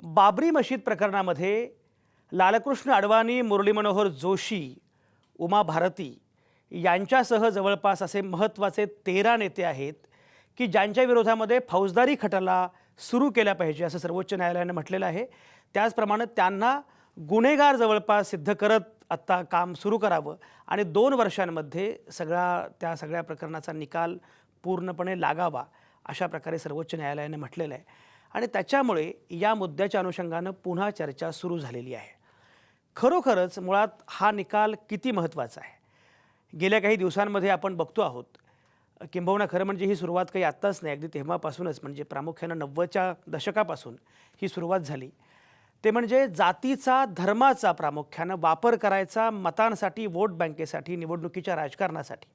बाबरी मशीद प्रकरणामध्ये लालकृष्ण अडवाणी, मुरली मनोहर जोशी, उमा भारती यांच्यासह जवळपास असे महत्त्वाचे 13 नेते आहेत की ज्यांच्या विरोधामध्ये फौजदारी खटला सुरू केला पाहिजे असं सर्वोच्च न्यायालयाने म्हटलेलं आहे। त्याचप्रमाणे त्यांना गुन्हेगार जवळपास सिद्ध करत आता काम सुरू करावं आणि 2 वर्षांमध्ये त्या सगळ्या प्रकरणाचा निकाल पूर्णपणे लागावा अशा प्रकारे सर्वोच्च न्यायालयाने म्हटलेलं आहे। आणि त्याच्यामुळे या मुद्द्याच्या अनुषंगानं पुन्हा चर्चा सुरू झालेली आहे। खरोखरच मुळात हा निकाल किती महत्त्वाचा आहे गेल्या काही दिवसांमध्ये आपण बघतो आहोत। किंबहुना खरं म्हणजे ही सुरुवात काही आत्ताच नाही, अगदी तेव्हापासूनच म्हणजे प्रामुख्यानं 90च्या दशकापासून ही सुरुवात झाली। ते म्हणजे जातीचा, धर्माचा प्रामुख्यानं वापर करायचा मतांसाठी, वोट बँकेसाठी, निवडणुकीच्या राजकारणासाठी।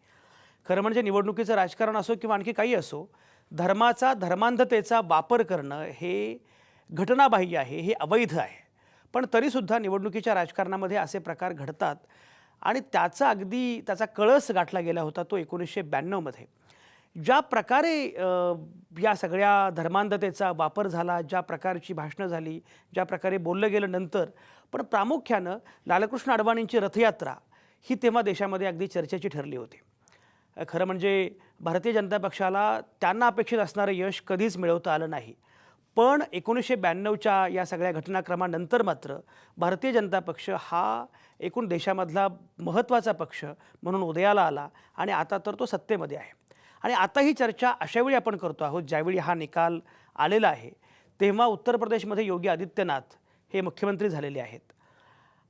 खरं म्हणजे निवडणुकीचं राजकारण असो किंवा आणखी काही असो, धर्माचा, धर्मांधतेचा वापर करणं हे घटनाबाह्य आहे, हे अवैध आहे। पण तरीसुद्धा निवडणुकीच्या राजकारणामध्ये असे प्रकार घडतात आणि त्याचा कळस गाठला गेला होता तो 1992 मध्ये। ज्या प्रकारे या सगळ्या धर्मांधतेचा वापर झाला, ज्या प्रकारची भाषणं झाली, ज्या प्रकारे बोललं गेलं नंतर, पण प्रामुख्यानं लालकृष्ण अडवाणींची रथयात्रा ही तेव्हा देशामध्ये अगदी चर्चेची ठरली होती। खरं म्हणजे भारतीय जनता पक्षाला त्यांना अपेक्षित असणारं यश कधीच मिळवता आलं नाही। पण 1992च्या या सगळ्या घटनाक्रमानंतर मात्र भारतीय जनता पक्ष हा एकूण देशामधला महत्त्वाचा पक्ष म्हणून उदयाला आला आणि आता तर तो सत्तेमध्ये आहे। आणि आता ही चर्चा अशावेळी आपण करतो आहोत ज्यावेळी हा निकाल आलेला आहे। तेव्हा उत्तर प्रदेशमध्ये योगी आदित्यनाथ हे मुख्यमंत्री झालेले आहेत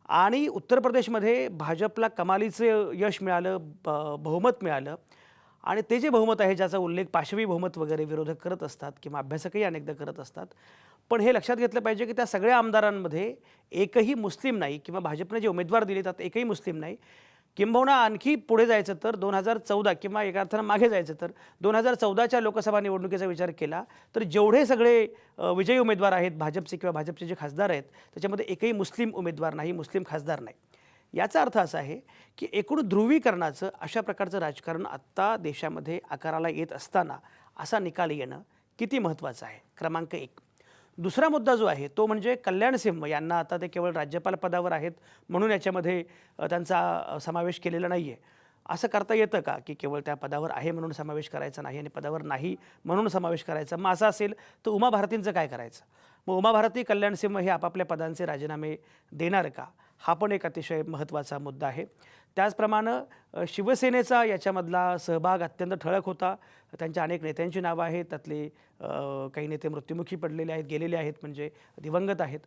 आणि उत्तर प्रदेशमध्ये भाजपला कमालीचे यश मिळालं, बहुमत मिळालं। आणि ते जे बहुमत आहे ज्याचा उल्लेख पाशवी बहुमत वगैरे विरोधक करत असतात किंवा अभ्यासकही अनेकदा करत असतात, पण हे लक्षात घेतलं पाहिजे की त्या सगळ्या आमदारांमध्ये एकही मुस्लिम नाही किंवा भाजपने जे उमेदवार दिले त्यात एकही मुस्लिम नाही। किंबहुना आणखी पुढे जायचं तर 2014 किंवा एका अर्थानं मागे जायचं तर 2014च्या लोकसभा निवडणुकीचा विचार केला तर जेवढे सगळे विजयी उमेदवार आहेत भाजपचे किंवा भाजपचे जे खासदार आहेत त्याच्यामध्ये एकही मुस्लिम उमेदवार नाही, मुस्लिम खासदार नाही। याचा अर्थ असा आहे की एकूण ध्रुवीकरणाचं अशा प्रकारचं राजकारण आत्ता देशामध्ये आकाराला येत असताना असा निकाल येणं किती महत्त्वाचं आहे, क्रमांक 1। दुसरा मुद्दा जो आहे तो म्हणजे कल्याण सिंह यांना आता ते केवळ राज्यपाल पदावर आहेत म्हणून याच्यामध्ये त्यांचा समावेश केलेला नाही आहे। असं करता येतं का की केवळ त्या पदावर आहे म्हणून समावेश करायचा नाही आणि पदावर नाही म्हणून समावेश करायचा? मग असं असेल तर उमा भारतींचं काय करायचं? मग उमा भारती, कल्याण सिंह हे आपापल्या पदांचे राजीनामे देणार का? हा पण एक अतिशय महत्त्वाचा मुद्दा आहे। त्याचप्रमाणे शिवसेनेचा याच्यामधला सहभाग अत्यंत ठळक होता। त्यांच्या अनेक नेत्यांची नावं आहेत, त्यातले काही नेते मृत्युमुखी पडलेले आहेत, गेलेले आहेत, म्हणजे दिवंगत आहेत।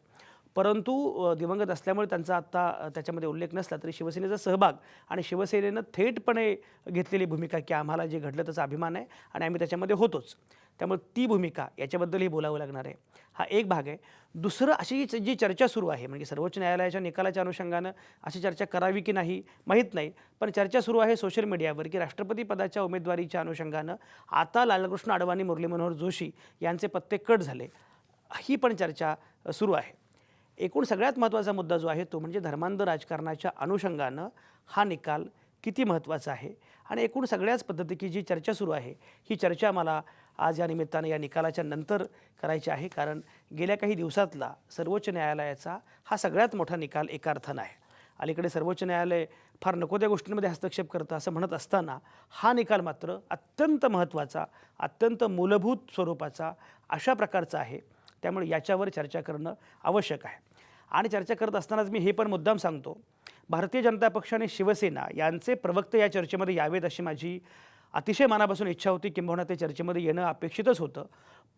परंतु दिवंगत असल्यामुळे त्यांचा आत्ता त्याच्यामध्ये उल्लेख नसला तरी शिवसेनेचा सहभाग आणि शिवसेनेनं थेटपणे घेतलेली भूमिका की आम्हाला जे घडलं त्याचा अभिमान आहे आणि आम्ही त्याच्यामध्ये होतोच, त्यामुळे ती भूमिका याच्याबद्दलही बोलावं लागणार आहे। हा एक भाग आहे। दुसरं अशी जी चर्चा सुरू आहे म्हणजे सर्वोच्च न्यायालयाच्या निकालाच्या अनुषंगानं अशी चर्चा करावी की नाही माहीत नाही, पण चर्चा सुरू आहे सोशल मीडियावर की राष्ट्रपती पदाच्या उमेदवारीच्या अनुषंगानं आता लालकृष्ण अडवाणी, मुरली मनोहर जोशी यांचे पत्ते कट झाले, ही पण चर्चा सुरू आहे। एकूण सगळ्यात महत्त्वाचा मुद्दा जो आहे तो म्हणजे धर्मांध राजकारणाच्या अनुषंगानं हा निकाल किती महत्त्वाचा आहे आणि एकूण सगळ्याच पद्धतीची जी चर्चा सुरू आहे ही चर्चा मला आज या निमित्तानं या निकालाच्या नंतर करायची आहे, कारण गेल्या काही दिवसातला सर्वोच्च न्यायालयाचा हा सगळ्यात मोठा निकाल एका अर्थानं आहे। अलीकडे सर्वोच्च न्यायालय फार नको त्या गोष्टींमध्ये हस्तक्षेप करतं असं म्हणत असताना हा निकाल मात्र अत्यंत महत्त्वाचा, अत्यंत मूलभूत स्वरूपाचा अशा प्रकारचा आहे, त्यामुळे याच्यावर चर्चा करणं आवश्यक आहे। आणि चर्चा करत असतानाच मी हे पण मुद्दाम सांगतो, भारतीय जनता पक्ष आणि शिवसेना यांचे प्रवक्ते या चर्चेमध्ये यावेत अशी माझी अतिशय मनापासून इच्छा होती, किंबहुना ते चर्चेमध्ये येणं अपेक्षितच होतं,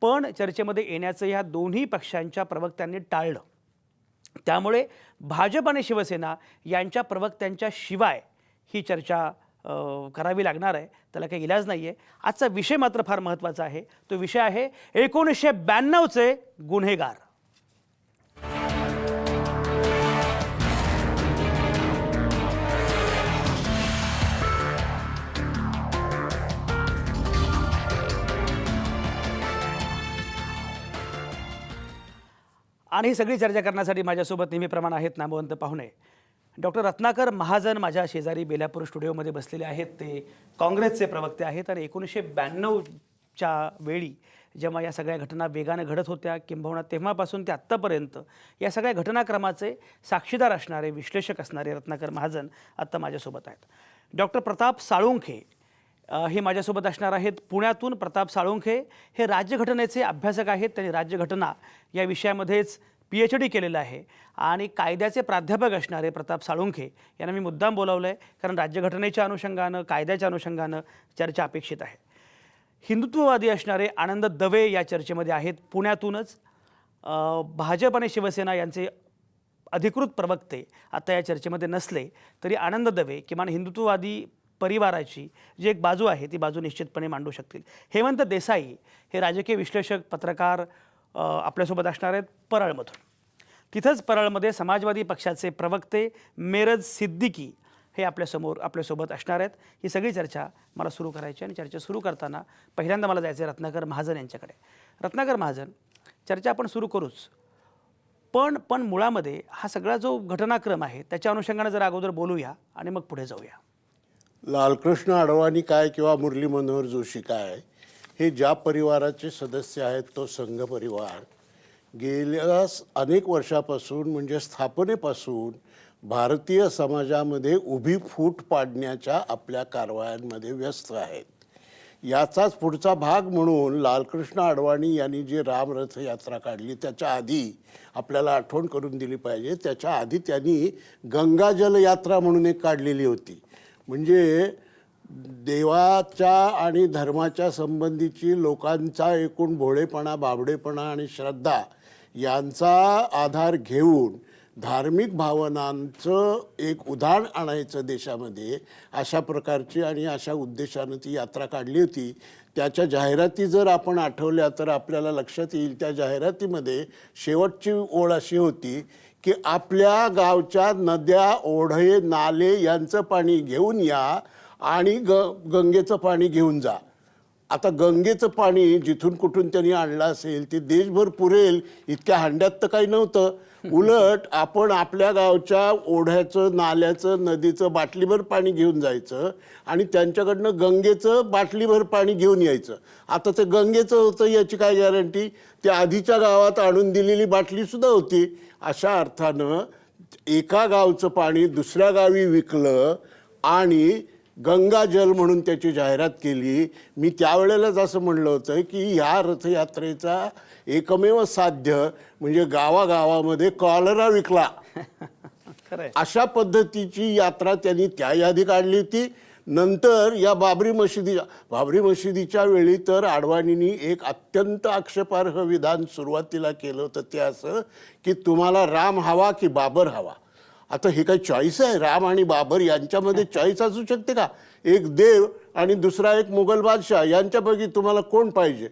पण चर्चेमध्ये येण्याचं ह्या दोन्ही पक्षांच्या प्रवक्त्यांनी टाळलं। त्यामुळे भाजप आणि शिवसेना यांच्या प्रवक्त्यांच्या शिवाय ही चर्चा करावी लागणार आहे, त्याला काही इलाज नाही आहे। आजचा विषय मात्र फार महत्त्वाचा आहे, तो विषय आहे 1992चे गुन्हेगार। आणि ही सगळी चर्चा करण्यासाठी माझ्यासोबत नेहमीप्रमाणे आहेत नामवंत पाहुणे। डॉक्टर रत्नाकर महाजन माझ्या शेजारी बेलापूर स्टुडिओमध्ये बसलेले आहेत। ते काँग्रेसचे प्रवक्ते आहेत आणि 1992च्या वेळी जेव्हा या सगळ्या घटना वेगाने घडत होत्या, किंबहुना तेव्हापासून ते आत्तापर्यंत या सगळ्या घटनाक्रमाचे साक्षीदार असणारे, विश्लेषक असणारे रत्नाकर महाजन आत्ता माझ्यासोबत आहेत. डॉक्टर प्रताप साळुंखे हे माझ्यासोबत असणार आहेत. पुण्यातून प्रताप साळुंखे हे राज्यघटनेचे अभ्यासक आहेत. त्यांनी राज्यघटना या विषयामध्येच PhD केलेलं आहे आणि कायद्याचे प्राध्यापक असणारे प्रताप साळुंखे यांना मी मुद्दाम बोलावलं आहे, कारण राज्यघटनेच्या अनुषंगानं, कायद्याच्या अनुषंगानं चर्चा अपेक्षित आहे. हिंदुत्ववादी असणारे आनंद दवे या चर्चेमध्ये आहेत. पुण्यातूनच भाजप आणि शिवसेना यांचे अधिकृत प्रवक्ते आता या चर्चेमध्ये नसले तरी आनंद दवे किमान हिंदुत्ववादी परिवाराची जी एक बाजू आहे ती बाजू निश्चितपणे मांडू शकतील. हेमंत देसाई हे राजकीय विश्लेषक, पत्रकार आपल्यासोबत असणार आहेत परळमधून. तिथंच परळमध्ये समाजवादी पक्षाचे प्रवक्ते मेरज सिद्दीकी हे आपल्यासोबत असणार आहेत. ही सगळी चर्चा मला सुरू करायची आणि चर्चा सुरू करताना पहिल्यांदा मला जायचं आहे रत्नाकर महाजन यांच्याकडे. रत्नाकर महाजन, चर्चा आपण सुरू करूच, पण मुळामध्ये हा सगळा जो घटनाक्रम आहे त्याच्या अनुषंगाने जरा अगोदर बोलूया आणि मग पुढे जाऊया. लालकृष्ण अडवाणी काय किंवा मुरली मनोहर जोशी काय, हे ज्या परिवाराचे सदस्य आहेत तो संघ परिवार गेल्या अनेक वर्षापासून म्हणजे स्थापनेपासून भारतीय समाजामध्ये उभी फूट पाडण्याच्या आपल्या कारवायांमध्ये व्यस्त आहेत. याचाच पुढचा भाग म्हणून लालकृष्ण अडवाणी यांनी जी रामरथ यात्रा काढली त्याच्या आधी आपल्याला आठवण करून दिली पाहिजे. त्याच्या आधी त्यांनी गंगाजल यात्रा म्हणून एक काढलेली होती. म्हणजे देवाच्या आणि धर्माच्या संबंधीची लोकांचा एकूण भोळेपणा, बाबडेपणा आणि श्रद्धा यांचा आधार घेऊन धार्मिक भावनांचं एक उधाण आणायचं देशामध्ये, अशा प्रकारची आणि अशा उद्देशानं ती यात्रा काढली होती. त्याच्या जाहिराती जर आपण आठवल्या तर आपल्याला लक्षात येईल, त्या जाहिरातीमध्ये शेवटची ओळ अशी होती की आपल्या गावच्या नद्या, ओढे, नाले यांचं पाणी घेऊन या आणि गंगेचं पाणी घेऊन जा. आता गंगेचं पाणी जिथून कुठून त्यांनी आणलं असेल ते देशभर पुरेल इतक्या हांड्यात तर काही नव्हतं. उलट आपण आपल्या गावच्या ओढ्याचं, नाल्याचं, नदीचं बाटलीभर पाणी घेऊन जायचं आणि त्यांच्याकडनं गंगेचं बाटलीभर पाणी घेऊन यायचं. आता ते गंगेचं होतं याची काय गॅरंटी? त्या आधीच्या गावात आणून दिलेली बाटलीसुद्धा होती. अशा अर्थानं एका गावचं पाणी दुसऱ्या गावी विकलं आणि गंगाजल म्हणून त्याची जाहिरात केली. मी त्यावेळेलाच असं म्हणलं होतं की ह्या रथयात्रेचा एकमेव साध्य म्हणजे गावागावामध्ये कॉलरा विकला. अशा पद्धतीची यात्रा त्यांनी त्या यादी काढली होती. नंतर या बाबरी मशिदीच्या वेळी तर अडवाणींनी एक अत्यंत आक्षेपार्ह विधान सुरुवातीला केलं होतं. ते असं की तुम्हाला राम हवा की बाबर हवा. आता हे काही चॉईस आहे? राम आणि बाबर यांच्यामध्ये चॉईस असू शकते का? एक देव आणि दुसरा एक मुघल बादशाह, यांच्यापैकी तुम्हाला कोण पाहिजे?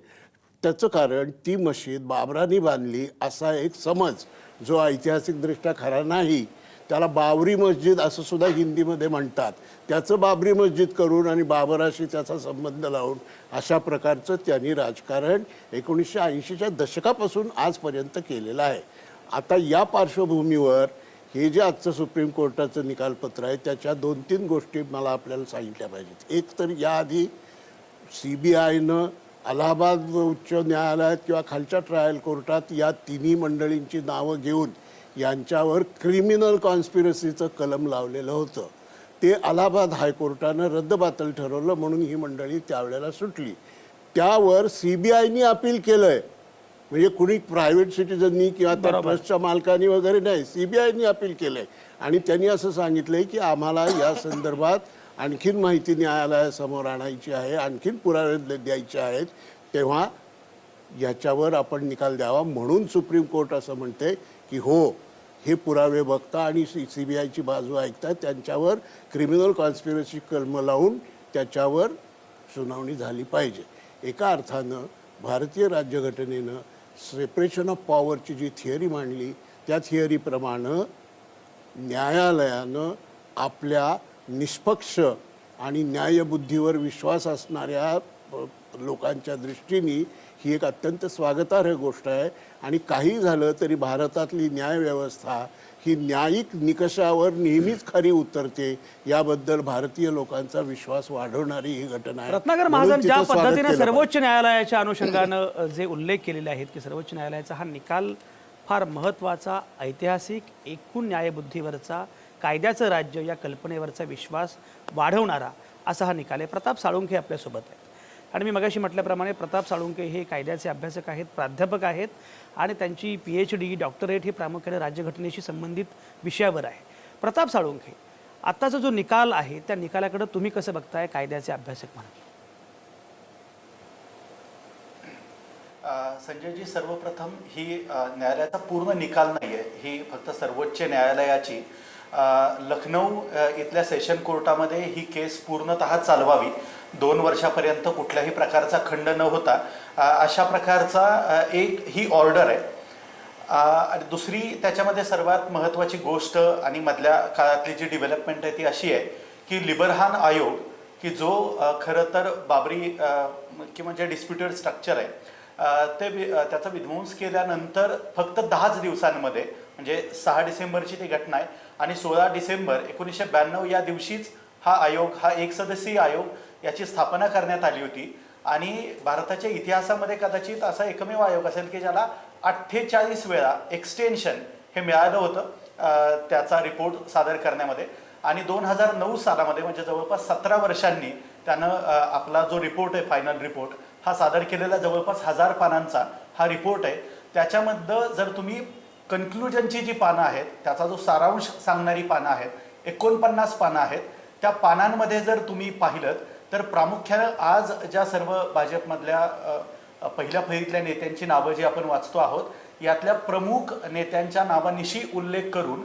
त्याचं कारण ती मशीद बाबरांनी बांधली असा एक समज जो ऐतिहासिकदृष्ट्या खरा नाही. त्याला बाबरी मस्जिद असं सुद्धा हिंदीमध्ये म्हणतात. त्याचं बाबरी मस्जिद करून आणि बाबराशी त्याचा संबंध लावून अशा प्रकारचं त्यांनी राजकारण 1980च्या दशकापासून आजपर्यंत केलेलं आहे. आता या पार्श्वभूमीवर हे जे आजचं सुप्रीम कोर्टाचं निकालपत्र आहे त्याच्या 2-3 गोष्टी मला आपल्याला सांगितल्या पाहिजेत. एक तर याआधी CBIनं अलाहाबाद उच्च न्यायालयात किंवा खालच्या ट्रायल कोर्टात या तिन्ही मंडळींची नावं घेऊन यांच्यावर क्रिमिनल कॉन्स्पिरसीचं कलम लावलेलं होतं. ते अलाहाबाद हायकोर्टानं रद्दबातल ठरवलं म्हणून ही मंडळी त्यावेळेला सुटली. त्यावर CBIनी अपील केलं आहे. म्हणजे कुणी प्रायव्हेट सिटिझननी किंवा त्या ट्रस्टच्या मालकांनी वगैरे नाही, CBIनी अपील केलं आहे. आणि त्यांनी असं सांगितलं आहे की आम्हाला या संदर्भात आणखीन माहिती न्यायालयासमोर आणायची आहे, आणखीन पुरावे द्यायचे आहेत, तेव्हा याच्यावर आपण निकाल द्यावा. म्हणून सुप्रीम कोर्ट असं म्हणते की हो, हे पुरावे बघता आणि CBIची बाजू ऐकता त्यांच्यावर क्रिमिनल कॉन्स्पिरसी कलम लावून त्याच्यावर सुनावणी झाली पाहिजे. एका अर्थानं भारतीय राज्यघटनेनं सेपरेशन ऑफ पॉवरची जी थिअरी मांडली त्या थिअरीप्रमाणे न्यायालयानं आपल्या निष्पक्ष आणि न्यायबुद्धीवर विश्वास असणाऱ्या लोकांच्या दृष्टीने ही एक अत्यंत स्वागतार्ह गोष्ट आहे. आणि काही झालं तरी भारतातली न्यायव्यवस्था ही न्यायिक निकषावर नेहमीच खरी उतरते, याबद्दल भारतीय लोकांचा विश्वास वाढवणारी ही घटना आहे. रत्नाकर म्हणून महाजन, ज्या तिचं स्वागत पद्धतीने केलं सर्वोच्च न्यायालयाच्या अनुषंगानं जे उल्लेख केलेले आहेत की सर्वोच्च न्यायालयाचा हा निकाल फार महत्त्वाचा, ऐतिहासिक, एकूण न्यायबुद्धीवरचा, कायद्याचं राज्य या कल्पनेवरचा विश्वास वाढवणारा असा हा निकाल आहे. प्रताप साळुंखे आपल्यासोबत आहेत आणि मी मगाशी म्हटल्याप्रमाणे प्रताप साळुंखे हे कायद्याचे अभ्यासक आहेत, प्राध्यापक आहेत आणि त्यांची PhD डॉक्टरेट ही प्रामुख्याने राज्यघटनेशी संबंधित विषयावर आहे. प्रताप साळुंखे, आत्ताचा जो निकाल आहे त्या निकालाकडे तुम्ही कसं बघताय कायद्याचे अभ्यासक म्हणून? संजयजी, सर्वप्रथम ही न्यायालयाचा पूर्ण निकाल नाही आहे, ही फक्त सर्वोच्च न्यायालयाची लखनौ इथल्या सेशन कोर्टामध्ये ही केस पूर्णतः चालवावी, 2 वर्षापर्यंत कुठल्याही प्रकारचा खंड न होता अशा प्रकारचा एक ही ऑर्डर आहे. आणि दुसरी त्याच्यामध्ये सर्वात महत्त्वाची गोष्ट आणि मधल्या काळातली जी डेव्हलपमेंट आहे ती अशी आहे की लिबरहान आयोग, की जो खरं तर बाबरी किंवा जे डिस्प्युटेड स्ट्रक्चर आहे त्याचा विध्वंस केल्यानंतर फक्त 10च दिवसांमध्ये, म्हणजे 6 डिसेंबरची ती घटना आहे आणि 16 डिसेंबर 1992 या दिवशीच हा आयोग, हा एक सदस्यीय आयोग याची स्थापना करण्यात आली होती. आणि भारताच्या इतिहासामध्ये कदाचित असा एकमेव आयोग असेल की ज्याला 48 वेळा एक्सटेन्शन हे मिळालं होतं त्याचा रिपोर्ट सादर करण्यामध्ये. आणि 2009 सालामध्ये म्हणजे जवळपास 17 वर्षांनी त्यानं आपला जो रिपोर्ट आहे, फायनल रिपोर्ट, हा सादर केलेला जवळपास 1000 पानांचा हा रिपोर्ट आहे. त्याच्यामधलं जर तुम्ही कन्क्लुजनची जी पानं आहेत, त्याचा जो सारांश सांगणारी पानं आहेत, 49 पानं आहेत, त्या पानांमध्ये जर तुम्ही पाहिलं तर प्रामुख्यानं आज ज्या सर्व भाजपमधल्या पहिल्या फळीतल्या नेत्यांची नावं जी आपण वाचतो आहोत, यातल्या प्रमुख नेत्यांच्या नावानिशी उल्लेख करून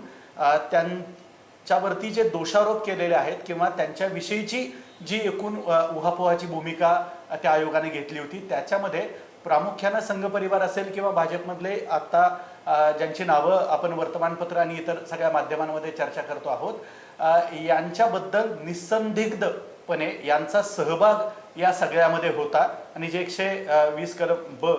त्यांच्यावरती जे दोषारोप केलेले आहेत किंवा त्यांच्याविषयीची जी एकूण उहापोहाची भूमिका त्या आयोगाने घेतली होती, त्याच्यामध्ये प्रामुख्यानं संघ परिवार असेल किंवा भाजपमधले आता ज्यांची नावं आपण वर्तमानपत्र आणि इतर सगळ्या माध्यमांमध्ये चर्चा करतो आहोत, यांच्याबद्दल निस्संदिग्धपणे यांचा सहभाग या सगळ्यामध्ये होता. आणि जे 120 कलम ब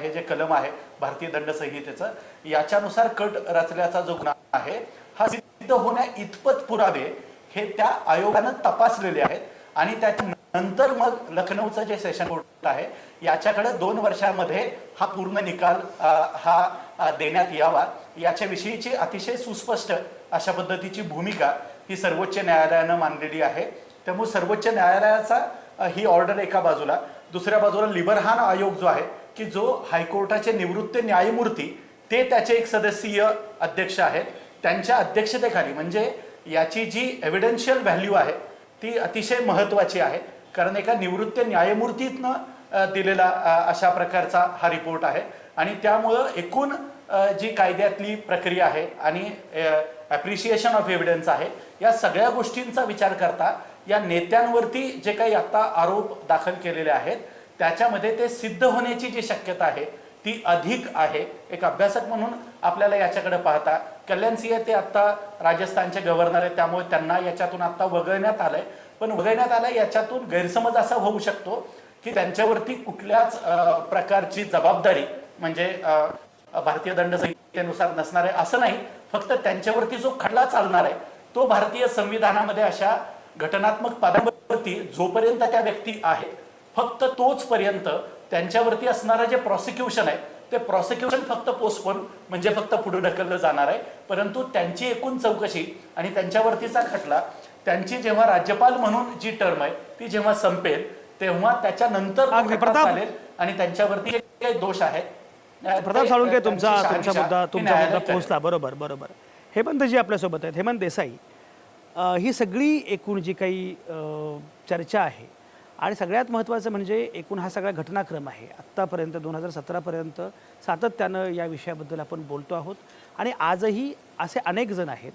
हे जे कलम आहे भारतीय दंड संहितेचं, याच्यानुसार कट रचल्याचा जो गुन्हा आहे हा सिद्ध होण्या इतपत पुरावे हे त्या आयोगानं तपासलेले आहेत. आणि त्याच्यानंतर मग लखनौचं जे सेशन कोर्ट आहे याच्याकडे 2 वर्षामध्ये हा पूर्ण निकाल हा देण्यात यावा, याच्याविषयीची अतिशय सुस्पष्ट अशा पद्धतीची भूमिका ही सर्वोच्च न्यायालयानं मांडलेली आहे. त्यामुळे सर्वोच्च न्यायालयाचा ही ऑर्डर एका बाजूला, दुसऱ्या बाजूला लिबरहान आयोग जो आहे की जो हायकोर्टाचे निवृत्त न्यायमूर्ती, ते त्याचे एक सदस्यीय अध्यक्ष आहेत, त्यांच्या अध्यक्षतेखाली, म्हणजे याची जी एव्हिडन्शियल व्हॅल्यू आहे ती अतिशय महत्त्वाची आहे. कारण एका निवृत्त न्यायमूर्तीतनं दिलेला अशा प्रकारचा हा रिपोर्ट आहे. आणि त्यामुळं एकूण जी कायद्यातली प्रक्रिया आहे आणि ॲप्रिशिएशन ऑफ एव्हिडन्स आहे, या सगळ्या गोष्टींचा विचार करता या नेत्यांवरती जे काही आता आरोप दाखल केलेले आहेत त्याच्यामध्ये ते सिद्ध होण्याची जी शक्यता आहे ती अधिक आहे. एक अभ्यासक म्हणून आपल्याला याच्याकडे पाहता, कल्याण सिंह ते आता राजस्थानचे गव्हर्नर आहेत, त्यामुळे त्यांना याच्यातून आता वगळण्यात आलंय. पण वगळण्यात आलं याच्यातून गैरसमज असा होऊ शकतो की त्यांच्यावरती कुठल्याच प्रकारची जबाबदारी म्हणजे भारतीय दंड संहितेनुसार नसणार आहे असं नाही. फक्त त्यांच्यावरती जो खटला चालणार आहे तो भारतीय संविधानामध्ये अशा घटनात्मक पदांवरती जोपर्यंत त्या व्यक्ती आहेत फक्त तोच पर्यंत त्यांच्यावरती असणारं जे प्रॉसिक्युशन आहे ते प्रॉसिक्युशन फक्त पोस्टपोन म्हणजे फक्त पुढे ढकललं जाणार आहे. परंतु त्यांची एकूण चौकशी आणि त्यांच्यावरतीचा खटला, त्यांची जेव्हा राज्यपाल म्हणून जी टर्म आहे ती जेव्हा संपेल तेव्हा त्याच्यानंतर चालेल आणि त्यांच्यावरती जे काही दोष आहेत. प्रताप साळुंखे, तुमचा मुद्दा पोहोचला. बरोबर. हेमंतजी आपल्यासोबत आहेत. हेमंत देसाई, ही सगळी एकूण जी काही चर्चा आहे आणि सगळ्यात महत्त्वाचं म्हणजे एकूण हा सगळा घटनाक्रम आहे, आत्तापर्यंत 2017पर्यंत सातत्यानं या विषयाबद्दल आपण बोलतो आहोत. आणि आजही असे अनेक जण आहेत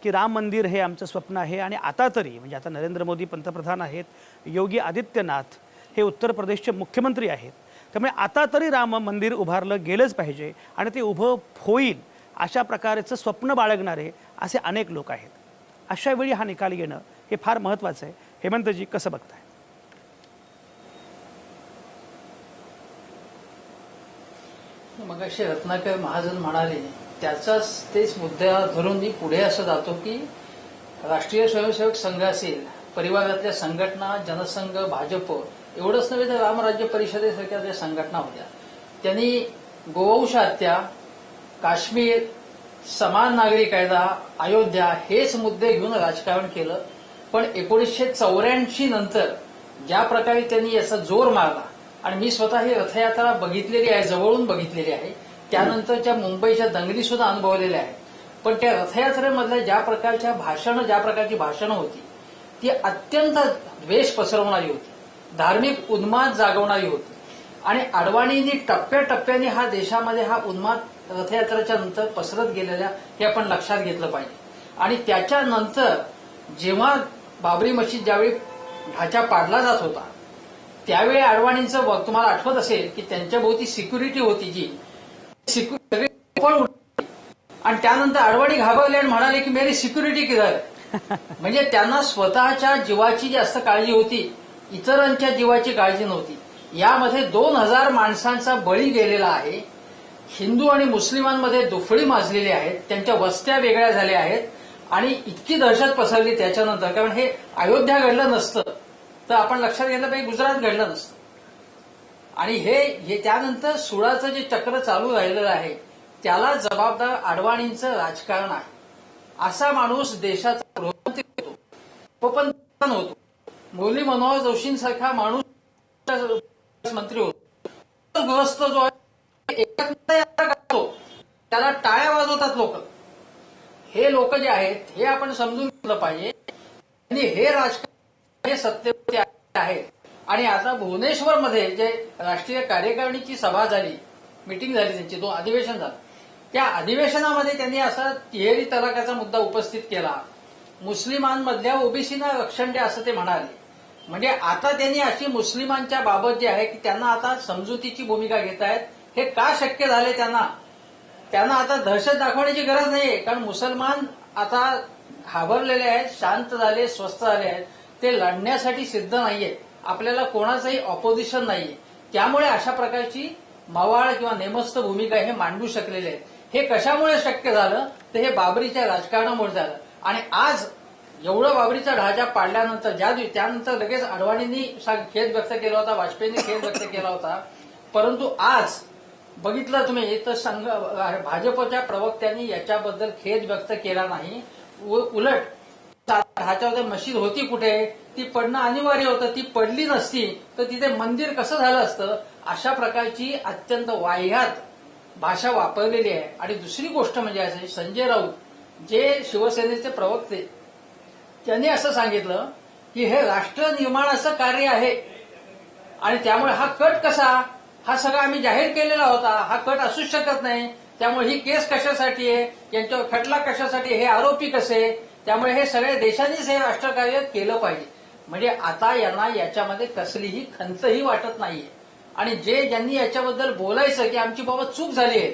की राम मंदिर हे आमचं स्वप्न आहे आणि आता तरी, म्हणजे आता नरेंद्र मोदी पंतप्रधान आहेत, योगी आदित्यनाथ हे उत्तर प्रदेशचे मुख्यमंत्री आहेत, त्यामुळे आता तरी राम मंदिर उभारलं गेलंच पाहिजे आणि ते उभं होईल अशा प्रकारचं स्वप्न बाळगणारे असे अनेक लोक आहेत. अशा वेळी हा निकाल येणं हे फार महत्त्वाचं आहे. हेमंतजी, कसं बघताय? मगाशी रत्नाकर महाजन म्हणाले त्याचाच तेच मुद्दा धरून मी पुढे असं जातो की राष्ट्रीय स्वयंसेवक संघ असेल, परिवारातल्या संघटना, जनसंघ, भाजप एवढंच नव्हे तर रामराज्य परिषदेसारख्या ज्या संघटना होत्या त्यांनी गोवंश हत्या, काश्मीर, समान नागरी कायदा, अयोध्या हेच मुद्दे घेऊन राजकारण केलं. पण 1984 नंतर ज्या प्रकारे त्यांनी याचा जोर मारला आणि मी स्वतः ही रथयात्रा बघितलेली आहे, जवळून बघितलेली आहे, त्यानंतरच्या मुंबईच्या दंगली सुद्धा अनुभवलेल्या आहेत. पण त्या रथयात्रेमधल्या ज्या प्रकारची भाषणं होती ती अत्यंत द्वेष पसरवणारी होती, धार्मिक उन्माद जागवणारी होती. आणि अडवाणींनी टप्प्याटप्प्याने हा देशामध्ये हा उन्माद रथयात्रेच्या नंतर पसरत गेलेल्या हे आपण लक्षात घेतलं पाहिजे. आणि त्याच्यानंतर जेव्हा बाबरी मशीद ज्यावेळी ढाचा पाडला जात होता त्यावेळी अडवाणींचं तुम्हाला आठवत असेल की त्यांच्या भोवती सिक्युरिटी होती जी सगळी पळ उठली आणि त्यानंतर अडवाणी घाबरले आणि म्हणाले की मेरी सिक्युरिटी किधर. म्हणजे त्यांना स्वतःच्या जीवाची जास्त काळजी होती, इतरांच्या जीवाची काळजी नव्हती. यामध्ये 2000 माणसांचा बळी गेलेला आहे. हिंदू आणि मुस्लिमांमध्ये दुफळी माजलेली आहेत, त्यांच्या वस्त्या वेगळ्या झाल्या आहेत आणि इतकी दहशत पसरली त्याच्यानंतर. कारण हे अयोध्या घडलं नसतं तर आपण लक्षात घेतलं पाहिजे गुजरात घडलं नसतं. आणि हे त्यानंतर सुडाचं जे चक्र चालू राहिलेलं आहे त्याला जबाबदार अडवाणींचं राजकारण आहे. असा माणूस देशाचा गृहमंत्री होतो, उपप्रधान होतो, मुरली मनोहर जोशींसारखा माणूस मंत्री होतो, गृहस्थ जो आहे एकत्र यात्रा करतो त्याला टाळ्या वाजवतात लोक. हे लोक जे आहेत हे आपण समजून घेतलं पाहिजे. आणि हे राजकारण हे सत्तेवरती आहे. आणि आता भुवनेश्वरमध्ये जे राष्ट्रीय कार्यकारिणीची सभा झाली, मिटिंग झाली, त्यांची 2 अधिवेशन झालं, त्या अधिवेशनामध्ये त्यांनी असा तिहेरी तलाकाचा मुद्दा उपस्थित केला. मुस्लिमांमधल्या ओबीसीना रक्षण द्या असं ते म्हणाले. म्हणजे आता त्यांनी अशी मुस्लिमांच्या बाबत जे आहे की त्यांना आता समजुतीची भूमिका घेत आहेत. हे का शक्य झाले त्यांना आता दहशत दाखवण्याची गरज नाहीये. कारण मुसलमान आता घाबरलेले आहेत, शांत झाले, स्वस्थ झाले आहेत. ते लढण्यासाठी सिद्ध नाहीये. आपल्याला कोणाचंही ऑपोजिशन नाहीये. त्यामुळे अशा प्रकारची मवाळ किंवा नेमस्त भूमिका हे मांडू शकलेले आहेत. हे कशामुळे शक्य झालं तर हे बाबरीच्या राजकारणामुळे झालं. आणि आज एवढं बाबरीचा ढाचा पाडल्यानंतर त्यानंतर लगेच अडवाणींनी खेद व्यक्त केला होता, वाजपेयींनी खेद व्यक्त केला होता. परंतु आज बघितलं तुम्ही तर भाजपच्या प्रवक्त्यांनी याच्याबद्दल खेद व्यक्त केला नाही. उलट ढाच्यामध्ये मशीद होती कुठे, ती पडणं अनिवार्य होतं. ती पडली नसती तर तिथे मंदिर कसं झालं असतं. अशा प्रकारची अत्यंत वाह्यात भाषा वापरलेली आहे. आणि दुसरी गोष्ट म्हणजे असे संजय राऊत जे शिवसेनेचे प्रवक्ते त्यांनी असं सांगितलं की हे राष्ट्र निर्माणाचं कार्य आहे आणि त्यामुळे हा कट कसा, हा सगळा आम्ही जाहीर केलेला होता, हा कट असूच शकत नाही. त्यामुळे ही केस कशासाठी आहे, यांच्यावर खटला कशासाठी, हे आरोपी कसे, त्यामुळे हे सगळ्या देशांनीच हे राष्ट्रकार्य केलं पाहिजे. म्हणजे आता यांना याच्यामध्ये कसलीही खंतही वाटत नाहीये. आणि ज्यांनी याच्याबद्दल बोलायचं की आमची बाबा चूक झाली आहे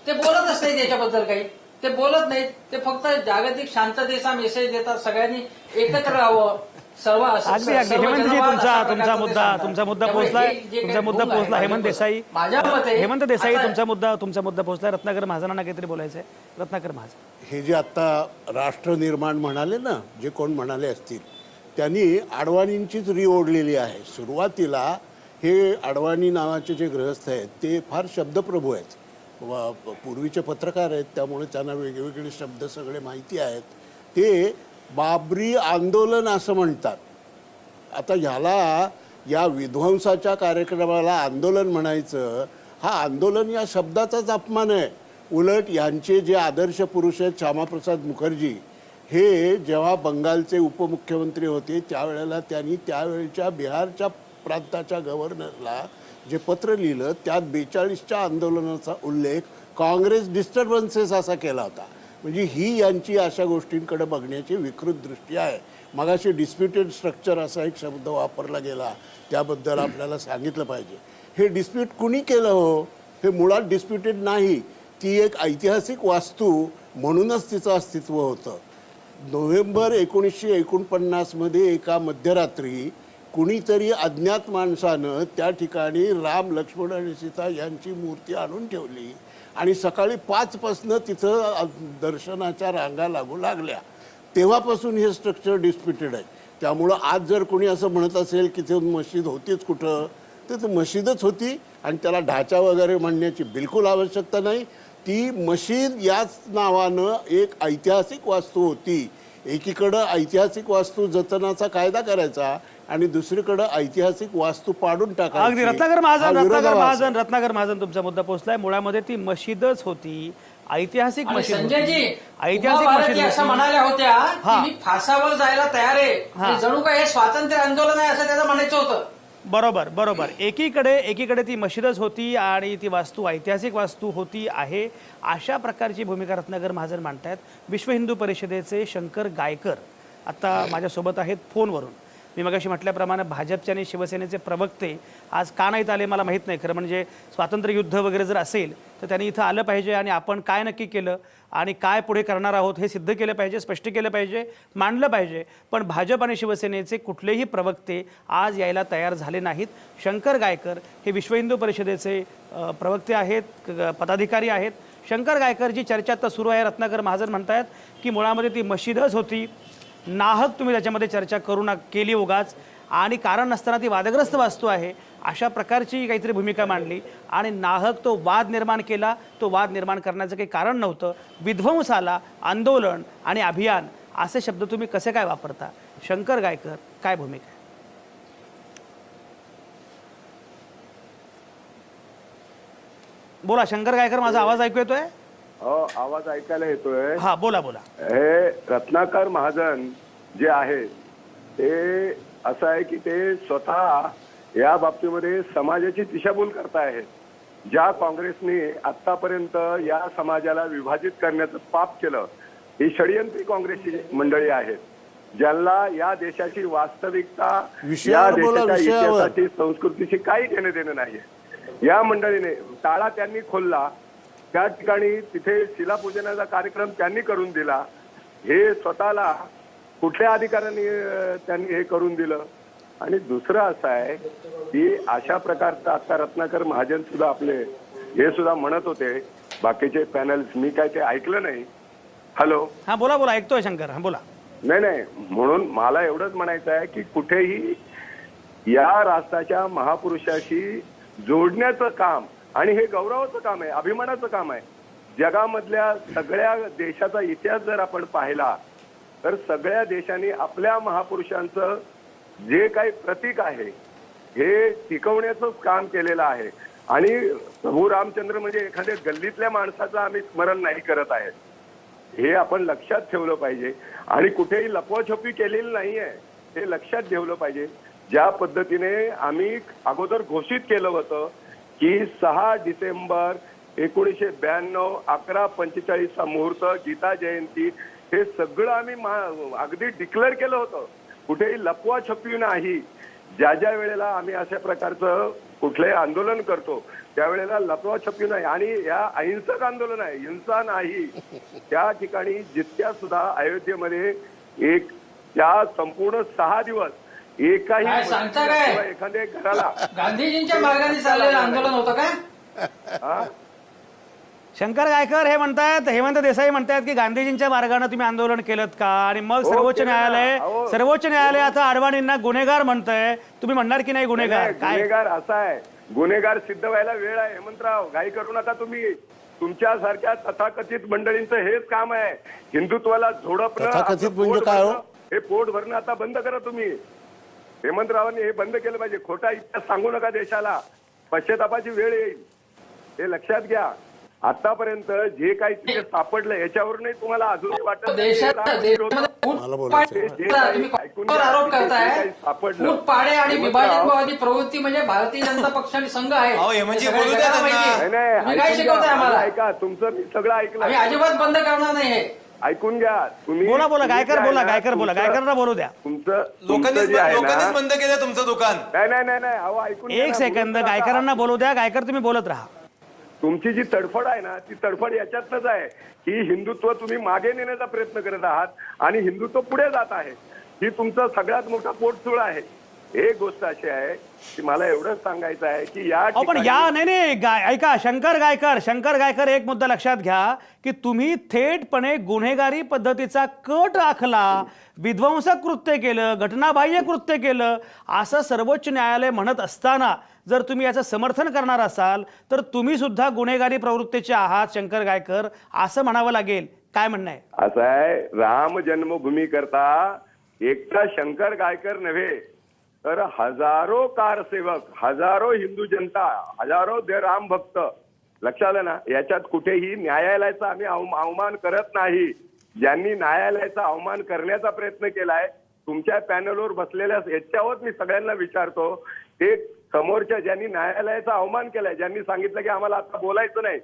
ते बोलतच नाहीत. याच्याबद्दल काही ते बोलत नाहीत. ते फक्त जागतिक शांततेचा मेसेज देतात, सगळ्यांनी एकत्र राहावं. अगदी हेमंतजी तुमचा मुद्दा पोहोचला. हेमंत देसाई तुमचा मुद्दा पोहोचला. रत्नाकर महाजनांना काहीतरी बोलायचं आहे. रत्नाकर महाजन हे जे आता राष्ट्र निर्माण म्हणाले ना, जे कोण म्हणाले असतील त्यांनी अडवाणींचीच री ओढलेली आहे. सुरुवातीला हे अडवाणी नावाचे जे गृहस्थ आहेत ते फार शब्दप्रभू आहेत, पूर्वीचे पत्रकार आहेत, त्यामुळे त्यांना वेगवेगळे शब्द सगळे माहिती आहेत. ते बाबरी आंदोलन असं म्हणतात. आता ह्याला या विध्वंसाच्या कार्यक्रमाला आंदोलन म्हणायचं, हा आंदोलन या शब्दाचाच अपमान आहे. उलट यांचे जे आदर्श पुरुष आहेत श्यामाप्रसाद मुखर्जी, हे जेव्हा बंगालचे उपमुख्यमंत्री होते त्यावेळेला त्यांनी त्यावेळच्या बिहारच्या प्रांताच्या गव्हर्नरला जे पत्र लिहिलं त्यात 42च्या आंदोलनाचा उल्लेख काँग्रेस डिस्टर्बन्सेस असा केला होता. म्हणजे ही यांची अशा गोष्टींकडे बघण्याची विकृत दृष्टी आहे. मगाशी डिस्प्युटेड स्ट्रक्चर असा एक शब्द वापरला गेला, त्याबद्दल आपल्याला सांगितलं पाहिजे. हे डिस्प्यूट कुणी केलं हो? हे मुळात डिस्प्युटेड नाही, ती एक ऐतिहासिक वास्तू म्हणूनच तिचं अस्तित्व होतं. नोव्हेंबर 1949 मध्ये एका मध्यरात्री कुणीतरी अज्ञात माणसानं त्या ठिकाणी राम, लक्ष्मण आणि सीता यांची मूर्ती आणून ठेवली आणि सकाळी 5 तिथं दर्शनाच्या रांगा लागू लागल्या. तेव्हापासून हे स्ट्रक्चर डिस्प्युटेड आहे. त्यामुळं आज जर कोणी असं म्हणत असेल की ते मशीद होतीच कुठं, तर ती मशीदच होती आणि त्याला ढाचा वगैरे म्हणण्याची बिलकुल आवश्यकता नाही. ती मशीद याच नावानं एक ऐतिहासिक वास्तू होती. एकीकडं ऐतिहासिक वास्तू जतनाचा कायदा करायचा आणि दुसरीकडं ऐतिहासिक वास्तू पाडून टाकायची. अगदी रत्नाकर महाजन तुमचा मुद्दा पोहोचलाय. मुळामध्ये ती मशीदच होती, ऐतिहासिक आणि मशीद संजयजी होती. ऐतिहासिक उमा मशीद भारती असं होती. म्हणाल्या होत्या हा. की मी फासावर जायला तयार आहे. हा. म्हणजे जणू काय हे स्वातंत्र्य आंदोलन आहे असं त्याचं म्हणायचं होतं. बरोबर. एकीकडे ती मशीदच होती आणि ती वास्तू ऐतिहासिक वास्तू होती आहे, अशा प्रकारची भूमिका रत्नाकर महाजन मांडतायत. विश्व हिंदू परिषदेचे शंकर गायकर आता माझ्यासोबत आहेत फोनवरून. मी मगाशी म्हटल्याप्रमाणे भाजपचे आणि शिवसेनेचे प्रवक्ते आज का नाहीत आले मला माहीत नाही. खरं म्हणजे स्वातंत्र्य युद्ध वगैरे जर असेल तर त्यांनी इथं आलं पाहिजे आणि आपण काय नक्की केलं आणि काय पुढे करणार आहोत हे सिद्ध केलं पाहिजे, स्पष्ट केलं पाहिजे, मांडलं पाहिजे. पण भाजप आणि शिवसेनेचे कुठलेही प्रवक्ते आज यायला तयार झाले नाहीत. शंकर गायकर हे विश्व हिंदू परिषदेचे प्रवक्ते आहेत, पदाधिकारी आहेत. शंकर गायकरची चर्चा आता सुरू आहे. रत्नाकर महाजन म्हणतायत की मुळामध्ये ती मशीदच होती, नाहक तुम्ही त्याच्यामध्ये चर्चा केली उगाच, आणि कारण नसताना ती वादग्रस्त वास्तू आहे अशा प्रकारची काहीतरी भूमिका मांडली आणि नाहक तो वाद निर्माण केला. तो वाद निर्माण करण्याचं काही कारण नव्हतं. विध्वंस आला, आंदोलन आणि अभियान असे शब्द तुम्ही कसे काय वापरता? शंकर गायकर, काय भूमिका आहे? बोला शंकर गायकर, माझा आवाज ऐकू येतोय? हो, आवाज ऐकायला येतोय. हा, बोला. हे रत्नाकर महाजन जे आहे ते असं आहे की ते स्वतः या बाबतीमध्ये समाजाची दिशाभूल करतायत. ज्या काँग्रेसने आतापर्यंत या समाजाला विभाजित करण्याचं पाप केलं, ही षडयंत्री काँग्रेसची मंडळी आहेत, ज्यांना या देशाची वास्तविकता, या विषयावर बोला, देशाच्या विषयावर. इतिहासाची, संस्कृतीशी काही घेणं देणं नाहीये. या मंडळीने टाळा त्यांनी खोलला, त्या ठिकाणी तिथे शिलापूजनाचा कार्यक्रम त्यांनी करून दिला. हे स्वतःला कुठल्या अधिकाऱ्यांनी त्यांनी हे करून दिलं? आणि दुसरं असं आहे की अशा प्रकारचं आता रत्नाकर महाजन सुद्धा आपले हे सुद्धा म्हणत होते, बाकीचे पॅनल्स, मी काय ते ऐकलं नाही. हॅलो, हा, बोला, ऐकतोय शंकर. हा, बोला. नाही, म्हणून मला एवढंच म्हणायचं आहे की कुठेही या राष्ट्राच्या महापुरुषाशी जोडण्याचं काम, आणि हे गौरवाचं काम आहे, अभिमानाचं काम आहे. जगामधल्या सगळ्या देशाचा इतिहास जर आपण पाहिला तर सगळ्या देशांनी आपल्या महापुरुषांचं जे काही प्रतीक आहे हे टिकवण्याचं काम केलेलं आहे. आणि प्रभू रामचंद्र म्हणजे एखाद्या गल्लीतल्या माणसाचं आम्ही स्मरण नाही करत आहे, हे आपण लक्षात ठेवलं पाहिजे. आणि कुठेही लपवाछपी केलेली नाहीये, हे लक्षात ठेवलं पाहिजे. ज्या पद्धतीने आम्ही अगोदर घोषित केलं होतं की 6 डिसेंबर 1992 11:45 मुहूर्त, गीता जयंती, हे सगळं आम्ही अगदी डिक्लेअर केलं होतं. कुठेही लपवाछपी नाही. ज्या वेळेला आम्ही अशा प्रकारचं कुठलंही आंदोलन करतो त्यावेळेला लपवाछपी नाही. आणि या अहिंसक आंदोलन आहे, हिंसा नाही. त्या ठिकाणी जितक्या सुद्धा अयोध्येमध्ये एक त्या संपूर्ण 6 दिवस एकाही काय सांगता काय? एखाद्या घराला गांधीजींच्या मार्गाने चाललेलं आंदोलन होतं काय? हा? शंकर गायकर हे म्हणतायत, हेमंत देसाई म्हणतायत की गांधीजींच्या मार्गाने तुम्ही आंदोलन केलं का? आणि मग हो, सर्वोच्च केलं ना. न्यायालय हो. सर्वोच्च न्यायालय आता अडवाणींना गुन्हेगार म्हणतंय. तुम्ही म्हणणार की नाही गुन्हेगार? नाही, काय गुन्हेगार असा आहे, गुन्हेगार सिद्ध व्हायला वेळ आहे. हेमंतराव, घाई करू नका तुम्ही. तुमच्यासारख्या तथाकथित मंडळींचं हेच काम आहे, हिंदुत्वाला झोडपणं. तथाकथित आपलं म्हणजे पोट काय हो? भरणं, हे पोट भरणं आता बंद करा तुम्ही. हेमंतरावांनी हे बंद केलं पाहिजे. खोटा इतिहास सांगू नका देशाला, पश्चातापाची वेळ येईल, हे लक्षात घ्या. आतापर्यंत जे काही तिथे सापडलं याच्यावरूनही तुम्हाला अजूनही वाटत नाही देशात हे राम विरोधी मला बोलायचं आहे. तुम्ही कोणावर आरोप करताय? फूटपाडे आणि विभाजनवादी प्रवृत्ती म्हणजे भारतीय जनता पक्ष आणि संघ आहे. अहो, हेमंतजी, हे सगळं बोलू द्या जगाला त्यांना. माहिती आहे. तुम्ही काय ऐकून शिकवताय घ्या, आम्हाला? ऐका, तुमचं मी सगळं ऐकलं. आम्ही अजिबात बंद करणार नाही हे. ऐकून घ्या तुम्ही. बोला तुम्ही गायकर जे बोला आहे ना, गायकर बोला तुमचं- गायकरांना बोलू द्या. तुमचं जे आहे लोकांनीच ना, बंद केलं तुमचं दुकान. नाही अहो ऐकून घ्या एक ना, सेकंद, बोलू नका. गायकरांना बोलू द्या. गायकर तुम्ही बोलत राहा. तुमची जी तडफड आहे ना, ती तडफड याच्यातनच आहे की हिंदुत्व तुम्ही मागे नेण्याचा प्रयत्न करत आहात आणि हिंदुत्व पुढे जात आहे. ही तुमचा सगळ्यात मोठा पोटचूळ आहे. एक गोष्ट अशी आहे की मला एवढंच सांगायचं आहे की या अहो पण ठिकाणी- या नाही ऐका शंकर गायकर एक मुद्दा लक्षात घ्या की तुम्ही थेटपणे गुन्हेगारी पद्धतीचा कट आखला, विध्वंसक कृत्य केलं, घटनाबाह्य कृत्य केलं असं सर्वोच्च न्यायालय म्हणत असताना जर तुम्ही याचं समर्थन करणार असाल तर तुम्ही सुद्धा गुन्हेगारी प्रवृत्तीचे आहात शंकर गायकर असं म्हणावं लागेल. काय म्हणणं आहे? असं आहे, राम जन्मभूमी करता एकटा शंकर गायकर नव्हे तर हजारो कारसेवक, हजारो हिंदू जनता, हजारो राम भक्त, लक्षात आलं ना. याच्यात कुठेही न्यायालयाचा आम्ही अवमान करत नाही. ज्यांनी न्यायालयाचा अवमान करण्याचा प्रयत्न केलाय तुमच्या पॅनलवर बसलेल्या याच्यावर मी सगळ्यांना विचारतो, ते समोरच्या ज्यांनी न्यायालयाचा अवमान केलाय, ज्यांनी सांगितलं की आम्हाला आता बोलायचं नाही,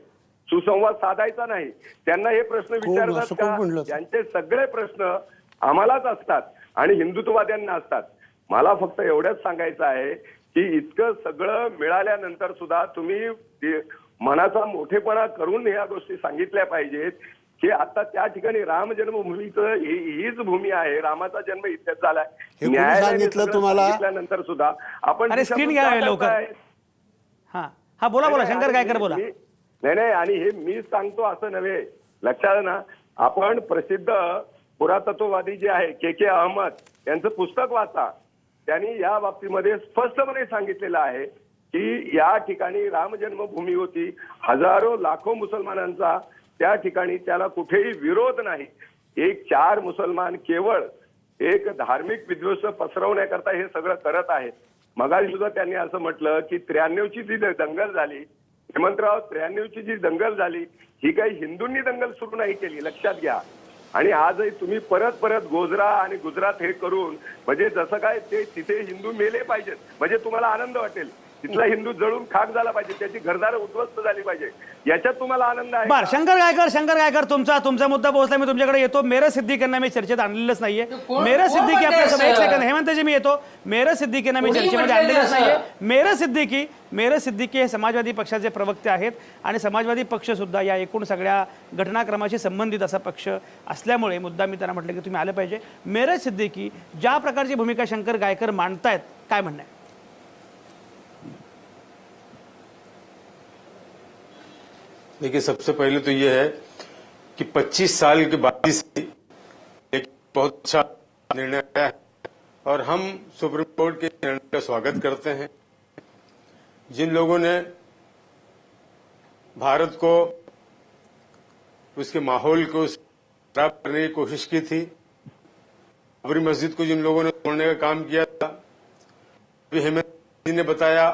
सुसंवाद साधायचा नाही, त्यांना हे प्रश्न असं विचारतात कोण म्हणलं? का? त्यांचे सगळे प्रश्न आम्हालाच असतात आणि हिंदुत्ववाद्यांना असतात. मला फक्त एवढंच सांगायचं आहे की इतकं सगळं मिळाल्यानंतर सुद्धा तुम्ही मनाचा मोठेपणा करून ह्या गोष्टी सांगितल्या पाहिजेत की आता त्या ठिकाणी राम जन्मभूमीचं हीच भूमी आहे, रामाचा जन्म इथेच झालाय. कोणी न्यायालयाने सांगितलं सगळं तुम्हाला? सांगितल्यानंतर सुद्धा आपण अरे, दिशाभूल स्क्रीन घ्या का लवकर. करताय? हा बोला नाही, शंकर आणि गायकर बोला. नाही आणि हे मी सांगतो असं नव्हे, लक्षात ना. आपण प्रसिद्ध पुरातत्ववादी जे आहे के अहमद यांचं पुस्तक वाचा. त्यांनी या बाबतीमध्ये स्पष्टपणे सांगितलेलं आहे की या ठिकाणी राम जन्मभूमी होती, हजारो लाखो मुसलमानांचा त्या ठिकाणी त्याला कुठेही विरोध नाही. एक 4 मुसलमान केवळ एक धार्मिक विद्वेष पसरवण्याकरता हे सगळं करत आहेत. मगाशी सुद्धा त्यांनी असं म्हटलं की 93ची जी दंगल झाली, हेमंतराव, 93ची जी दंगल झाली ही काही हिंदूंनी दंगल सुरू नाही केली, लक्षात घ्या. आणि आजही तुम्ही परत गोजरा आणि गुजरात हे करून म्हणजे जसं काय ते तिथे हिंदू मेले पाहिजेत म्हणजे तुम्हाला आनंद वाटेल. तिथला हिंदू जळून खाक झाला पाहिजे, त्याची घरदारं उद्ध्वस्त झाली पाहिजे, याच्यात तुम्हाला आनंद आहे बर का? शंकर गायकर तुमचा मुद्दा पोहोचला. मी तुमच्याकडे येतो. मेरे सिद्दीकींना मी चर्चेत आणलेलंच नाहीये. मेरे सिद्दीकी आपल्या समोर, एक सेकंद हेमंतजी मी येतो. मेरे सिद्दीकींना मी चर्चेमध्ये आणलेलंच नाहीये. मेरे सिद्दीकी हे समाजवादी पक्षाचे प्रवक्ते आहेत आणि समाजवादी पक्ष सुद्धा या एकूण सगळ्या घटनाक्रमाशी संबंधित असा पक्ष असल्यामुळे मुद्दा मी त्यांना म्हटलं की तुम्ही आलं पाहिजे. मेरे सिद्दीकी ज्या प्रकारची भूमिका शंकर गायकर मांडतायत, काय म्हणणं आहे? देखिए, सबसे पहले तो ये है कि 25 साल के बाद से एक बहुत अच्छा निर्णय आया है और हम सुप्रीम कोर्ट के निर्णय का स्वागत करते हैं. जिन लोगों ने भारत को, उसके माहौल को खराब करने की कोशिश की थी, बाबरी मस्जिद को जिन लोगों ने तोड़ने का काम किया था, भी हेमंत जी ने बताया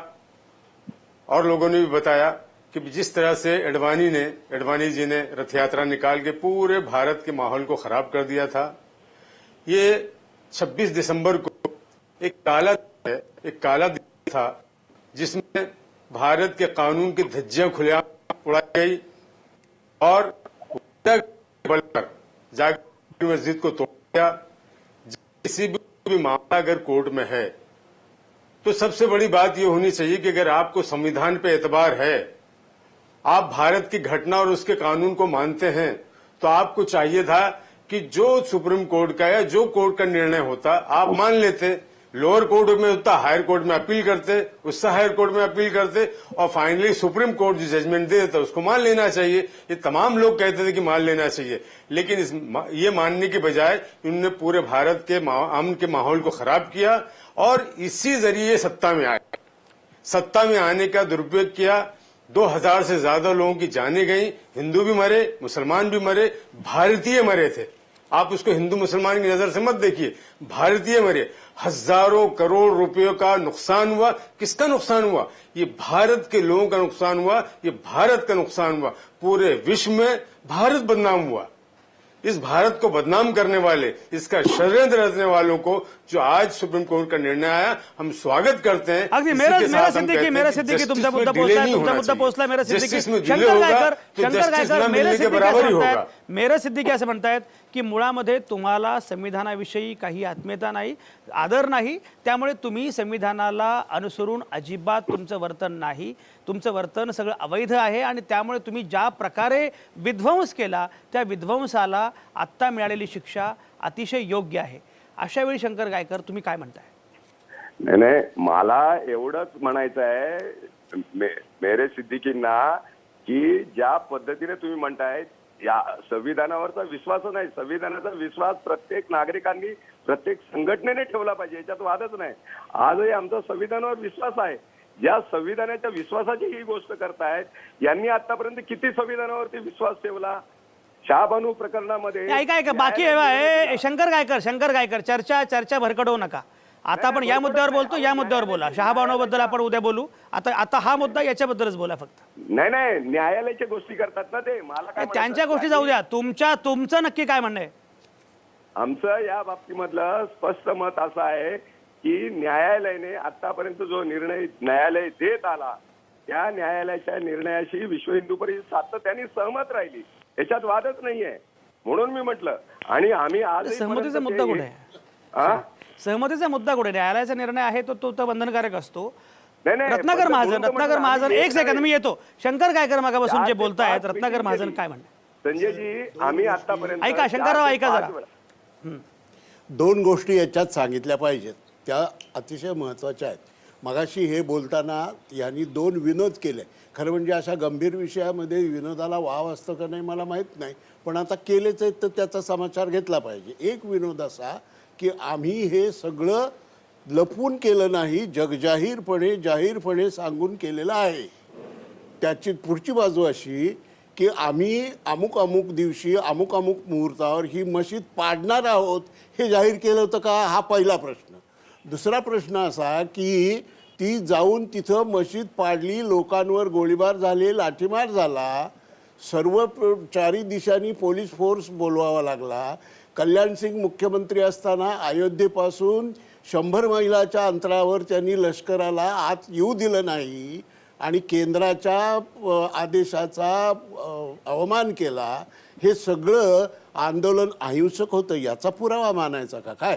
और लोगों ने भी बताया कि जिस तरह से एडवाणी जी ने रथ यात्रा निकाल के पूरे भारत के माहौल को खराब कर दिया था. ये 26 दिसंबर को एक काला दिन था जिसमें भारत के कानून की धज्जियां खुलेआम उड़ाई गई और बल पर जाकर मस्जिद को तोड़ दिया. किसी भी मामला अगर कोर्ट में है तो सबसे बड़ी बात यह होनी चाहिए कि अगर आपको संविधान पे एतबार है, आप भारत की घटना और उसके कानून को मानते हैं, तो आपको चाहिए था कि जो सुप्रीम कोर्ट का या जो कोर्ट का निर्णय होता आप मान लेते. लोअर कोर्ट में होता, हायर कोर्ट में अपील करते, उससे हायर कोर्ट में अपील करते और फाइनली सुप्रीम कोर्ट जो जजमेंट दे देता उसको मान लेना चाहिए. ये तमाम लोग कहते थे कि मान लेना चाहिए, लेकिन ये मानने के बजाय इन्होंने पूरे भारत के अमन के माहौल को खराब किया और इसी जरिए सत्ता में आए. सत्ता में आने का दुरुपयोग किया. 2000 से ज्यादा लोगों की जानें गई, हिंदू भी मरे, मुसलमान भी मरे, भारतीय मरे थे. आप उसको हिंदू मुसलमान की नजर से मत देखिए, भारतीय मरे. हजारों करोड़ रुपयों का नुकसान हुआ. किसका नुकसान हुआ? ये भारत के लोगों का नुकसान हुआ, ये भारत का नुकसान हुआ. पूरे विश्व में भारत बदनाम हुआ. इस भारत को बदनाम करने वाले, इसका षड्यंत्र रचने वालों को जो आज सुप्रीम कोर्ट का निर्णय आया, हम स्वागत करते हैं. अगदी मेरा सिद्दीकी तुमचा मुद्दा पोहोचला. मेरा सिद्दीकी शंकर गायकर मेरे सिद्दीकी असं म्हणतायत की मुळामध्ये तुम्हाला संविधानाविषयी काही आत्मीयता नाही, आदर नाही, त्यामुळे तुम्ही संविधानाला अनुसरून अजिबात तुमचं वर्तन नाही, तुमचं वर्तन सगळं अवैध आहे आणि त्यामुळे तुम्ही ज्या प्रकारे विध्वंस केला त्या विध्वंसाला आत्ता मिळालेली शिक्षा अतिशय योग्य आहे. अशा वेळी शंकर गायकर तुम्ही काय म्हणताय? नाही नाही, मला एवढंच म्हणायचं आहे मेरे सिद्दीकींना की ज्या पद्धतीने तुम्ही म्हणताय या संविधानावरचा विश्वास नाही, संविधानाचा विश्वास प्रत्येक नागरिकांनी प्रत्येक संघटनेने ठेवला पाहिजे, याच्यात वादच नाही. आजही आमचा संविधानावर विश्वास आहे. ज्या संविधानाच्या विश्वासाची ही गोष्ट करतायत, यांनी आतापर्यंत किती संविधानावरती विश्वास ठेवला? शहाबानू प्रकरणामध्ये ऐका बाकी आहे शंकर गायकर चर्चा भरकडवू नका. आता आपण या मुद्द्यावर बोलतो, या मुद्द्यावर बोला. शहाबानूबद्दल आपण उद्या बोलू. आता हा मुद्दा याच्याबद्दलच बोला फक्त. नाही न्यायालयाच्या गोष्टी करतात ना ते. मला काय त्यांच्या गोष्टी जाऊ द्या, तुमचं नक्की काय म्हणणं आहे? आमचं या बाबतीमधलं स्पष्ट मत असं आहे की न्यायालयाने आतापर्यंत जो निर्णय न्यायालय देत आला त्या न्यायालयाच्या निर्णयाशी विश्व हिंदू परिषद सातत्याने सहमत राहिली, याच्यात वादच नाहीये. म्हणून मी म्हटलं आणि आम्ही आज सहमतीचा मुद्दा कुठे आहे? सहमतीचा मुद्दा कुठे? न्यायालयाचा निर्णय आहे तो बंधनकारक असतो. रत्नाकर महाजन एक सेकंद मी येतो. शंकर गायकर मागापासून जे बोलतायत, रत्नाकर महाजन काय म्हणतात? संजयजी, आम्ही आतापर्यंत ऐका शंकरराव, ऐका जरा. दोन गोष्टी याच्यात सांगितल्या पाहिजेत, त्या अतिशय महत्त्वाच्या आहेत. मगाशी हे बोलताना यांनी दोन विनोद केले. खरं म्हणजे अशा गंभीर विषयामध्ये विनोदाला वाव असतं का नाही मला माहीत नाही, पण आता केलेच आहेत तर त्याचा समाचार घेतला पाहिजे. एक विनोद असा की आम्ही हे सगळं लपवून केलं नाही, जाहीरपणे सांगून केलेलं आहे. त्याची पुढची बाजू अशी की आम्ही अमुक दिवशी अमुक मुहूर्तावर ही मशीद पाडणार आहोत हे जाहीर केलं होतं का? हा पहिला प्रश्न. दुसरा प्रश्न असा की ती जाऊन तिथं मशीद पाडली, लोकांवर गोळीबार झाले, लाठीमार झाला, सर्व चारी दिशांनी पोलीस फोर्स बोलवावा लागला. कल्याण सिंग मुख्यमंत्री असताना अयोध्येपासून 100 मैलाच्या अंतरावर त्यांनी लष्कराला आत येऊ दिलं नाही आणि केंद्राच्या आदेशाचा अवमान केला. हे सगळं आंदोलन अहिंसक होतं याचा पुरावा मानायचा का काय?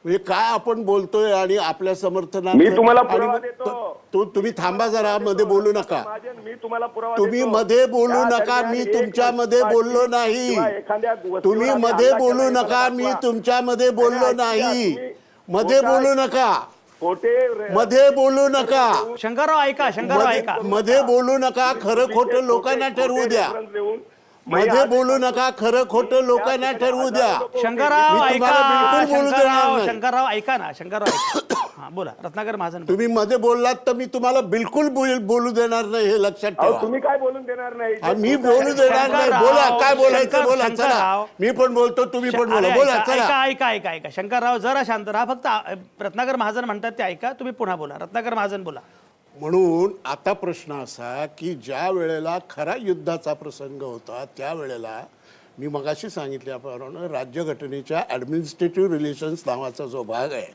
म्हणजे काय आपण बोलतोय आणि आपल्या समर्थनात मी तुम्हाला पुरावा देतो. तुम्ही थांबा जरा, मध्ये बोलू नका. मी तुम्हाला पुरावा तुम्ही देतो. मध्ये बोलू नका, मी तुमच्यामध्ये बोललो नाही. तुम्ही मध्ये बोलू नका, मी तुमच्यामध्ये बोललो नाही. मध्ये बोलू नका, मध्ये बोलू नका. शंकरराव ऐका. मध्ये बोलू नका. खरं खोटं लोकांना ठरवू द्या. मध्ये बोलू नका. खरं खोटं लोकांना ठरवू द्या. शंकरराव मी ऐका. तुम्हाला बिलकुल बोलू देणार नाही. शंकरराव ऐका ना. हा बोला. रत्नाकर महाजन. तुम्ही मध्ये बोललात तर मी तुम्हाला बिलकुल बोलू देणार नाही, हे लक्षात ठेवा. तुम्ही काय बोलून देणार नाही? मी बोलू देणार नाही. बोला, काय बोलायचं बोला. चला, मी पण बोलतो, तुम्ही पण बोला. बोला, चला. ऐका. शंकरराव जरा शांत राहा. फक्त रत्नाकर महाजन म्हणतात ते ऐका. तुम्ही पुन्हा बोला. रत्नाकर महाजन बोला. म्हणून आता प्रश्न असा की ज्या वेळेला खरा युद्धाचा प्रसंग होता त्यावेळेला मी मगाशी सांगितल्याप्रमाणे राज्यघटनेच्या ॲडमिनिस्ट्रेटिव्ह रिलेशन्स नावाचा जो भाग आहे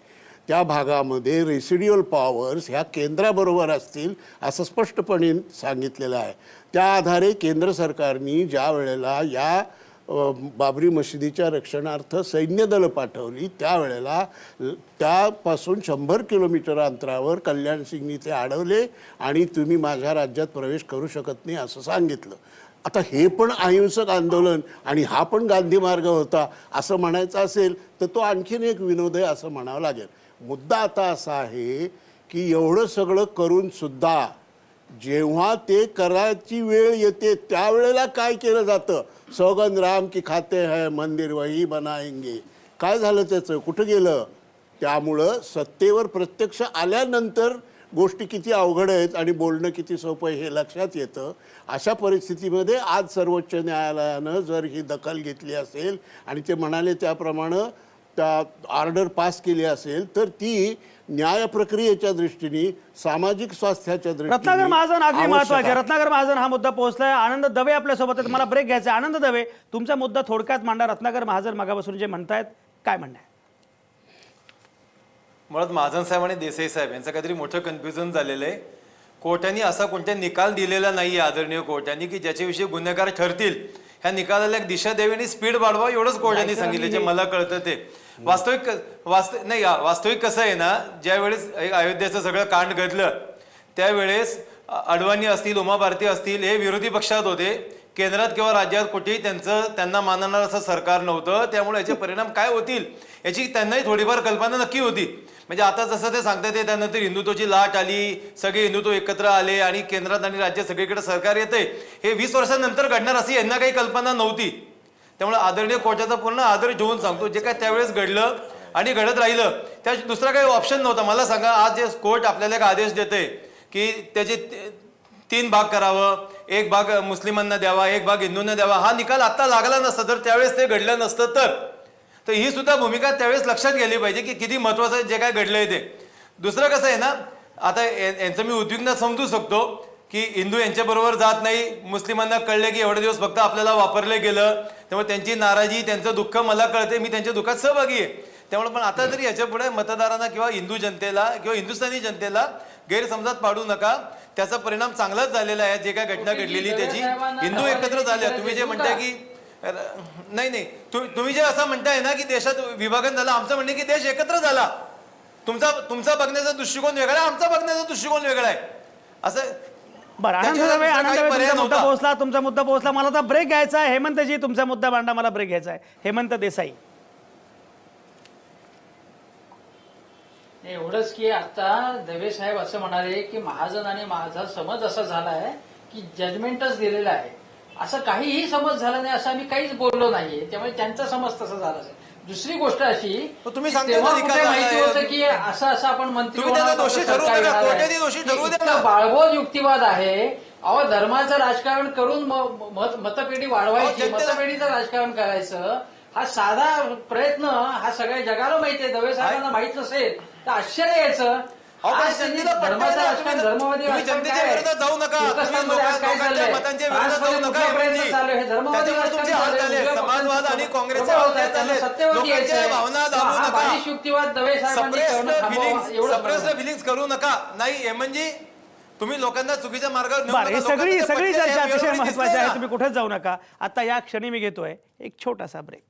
त्या भागामध्ये रेसिड्युअल पॉवर्स ह्या केंद्राबरोबर असतील असं स्पष्टपणे सांगितलेलं आहे. त्या आधारे केंद्र सरकारने ज्या वेळेला या बाबरी मशिदीच्या रक्षणार्थ सैन्यदल पाठवली त्यावेळेला त्यापासून 100 किलोमीटर अंतरावर कल्याण सिंगनी ते अडवले आणि तुम्ही माझ्या राज्यात प्रवेश करू शकत नाही असं सांगितलं. आता हे पण अहिंसक आंदोलन आणि हा पण गांधी मार्ग होता असं म्हणायचं असेल तर तो आणखीन एक विनोद आहे असं म्हणावं लागेल. मुद्दा आता असा आहे की एवढं सगळं करून सुद्धा जेव्हा ते करायची वेळ येते त्यावेळेला काय केलं जातं? सौगंध राम की खाते है मंदिर वही बनाएंगे. काय झालं त्याचं? कुठं गेलं? त्यामुळं सत्तेवर प्रत्यक्ष आल्यानंतर गोष्टी किती अवघड आहेत आणि बोलणं किती सोपं आहे हे लक्षात येतं. अशा परिस्थितीमध्ये आज सर्वोच्च न्यायालयानं जर ही दखल घेतली असेल आणि ते म्हणाले त्याप्रमाणे त्या ऑर्डर पास केली असेल तर ती न्याय प्रक्रियेच्या दृष्टीने सामाजिक स्वास्थ्याच्या दृष्टीने रत्नाकर महाजन अगदी आवश्यक महत्वाचे. आहे. रत्नाकर महाजन हा मुद्दा पोहोचलाय. आनंद दवे आपल्यासोबत आहेत. मला ब्रेक घ्यायचा. आनंद दवे तुमचा मुद्दा थोडक्यात मांडा. रत्नाकर महाजन मागापासून जे म्हणतायत काय म्हणणं आहे? मुळात महाजन साहेब आणि देसाई साहेब यांचं काहीतरी मोठं कन्फ्युजन झालेलं आहे. कोर्टाने असा कोणत्या निकाल दिलेला नाही आदरणीय कोर्टाने की ज्याच्याविषयी गुन्हेगार ठरतील. ह्या निकालाला एक दिशा द्यावी आणि स्पीड वाढवा एवढंच कोर्टाने सांगितलं. जे मला कळतं ते वास्तविक कसं आहे ना, ज्यावेळेस अयोध्येचं सगळं कांड घडलं त्यावेळेस अडवाणी असतील, उमा भारती असतील हे विरोधी पक्षात होते. केंद्रात किंवा राज्यात कुठेही त्यांना मानणार असं सरकार नव्हतं. त्यामुळे याचे परिणाम काय होतील याची त्यांनाही थोडीफार कल्पना नक्की होती. म्हणजे आता जसं ते सांगतात ते त्यानंतर हिंदुत्वाची लाट आली, सगळे हिंदुत्व एकत्र आले आणि केंद्रात आणि राज्यात सगळीकडे सरकार येते, हे 20 वर्षांनंतर घडणार अशी यांना काही कल्पना नव्हती. त्यामुळे आदरणीय कोर्टाचा पूर्ण आदर ठेवून सांगतो, जे काय त्यावेळेस घडलं आणि घडत राहिलं त्या दुसरा काही ऑप्शन नव्हता. मला सांगा, आज जे कोर्ट आपल्याला एक आदेश देते की त्याचे 3 भाग करावं, एक भाग मुस्लिमांना द्यावा, एक भाग हिंदूंना द्यावा, हा निकाल आता लागला नसता जर त्यावेळेस ते घडलं नसतं तर ही सुद्धा भूमिका त्यावेळेस लक्षात गेली पाहिजे की किती महत्वाचं जे काय घडलंय ते. दुसरं कसं आहे ना, आता यांचं मी उद्विग्न समजू शकतो की हिंदू यांच्याबरोबर जात नाही, मुस्लिमांना कळले की एवढे दिवस फक्त आपल्याला वापरले गेलं, त्यामुळे त्यांची नाराजी त्यांचं दुःख मला कळते, मी त्यांच्या दुःखात सहभागी आहे. त्यामुळे पण आता तरी याच्या पुढे मतदारांना किंवा हिंदू जनतेला किंवा हिंदुस्थानी जनतेला गैरसमजात पाडू नका. त्याचा परिणाम चांगलाच झालेला आहे. जे काय घटना घडलेली त्याची हिंदू एकत्र झाले. तुम्ही जे म्हणताय की नाही तुम्ही जे असं म्हणताय ना की देशात विभाजन झालं, आमचं म्हणणे की देश एकत्र झाला. तुमचा बघण्याचा दृष्टिकोन वेगळा आहे, आमचा बघण्याचा दृष्टिकोन वेगळा आहे. असं बरं, आनंद दवे तुमचा मुद्दा पोहोचला. मला आता ब्रेक घ्यायचा आहे. हेमंतजी, तुमचा मुद्दा मांडा, मला ब्रेक घ्यायचा आहे. हेमंत देसाई. एवढंच की आता दवे साहेब असं म्हणाले की महाजन आणि माझा समज असा झाला आहे की जजमेंटच दिलेला आहे. असं काहीही समज झाला नाही असं आम्ही काहीच बोललो नाहीये. त्यामुळे त्यांचा समज तसा झाला असेल. दुसरी गोष्ट अशी, तुम्ही तेव्हा कुठे माहिती होतं की असं आपण मंत्री बाळबोध युक्तिवाद आहे. अहो, धर्माचं राजकारण करून मतपेढी वाढवायची, मतपेढीचं राजकारण करायचं, हा साधा प्रयत्न हा सगळ्या जगाला माहिती आहे. दवे साहेबांना माहित नसेल तर आश्चर्य यायचं. धर्माचं राजकारण, धर्मवादी राजकारण काय आहे? तुर्कस्तानमध्ये आज काय चाललंय? फ्रान्समध्ये कुठला प्रयत्न चालू आहे? धर्मवादी राजकारण सत्यवादी यायचं. हा बालिश युक्तिवाद दवे साहेबांनी करणं थांबवावं, एवढं फिलिंग्स करू नका. नाही म्हणजे तुम्ही लोकांना चुकीच्या मार्गावर नेऊ बरं, नका. हे सगळी लोकांचे चर्चा पट्टे अतिशय व्यवस्थित महत्वाची दिसतंय आहे. ना. तुम्ही कुठेच जाऊ नका. आता या क्षणी मी घेतोय एक छोटासा ब्रेक.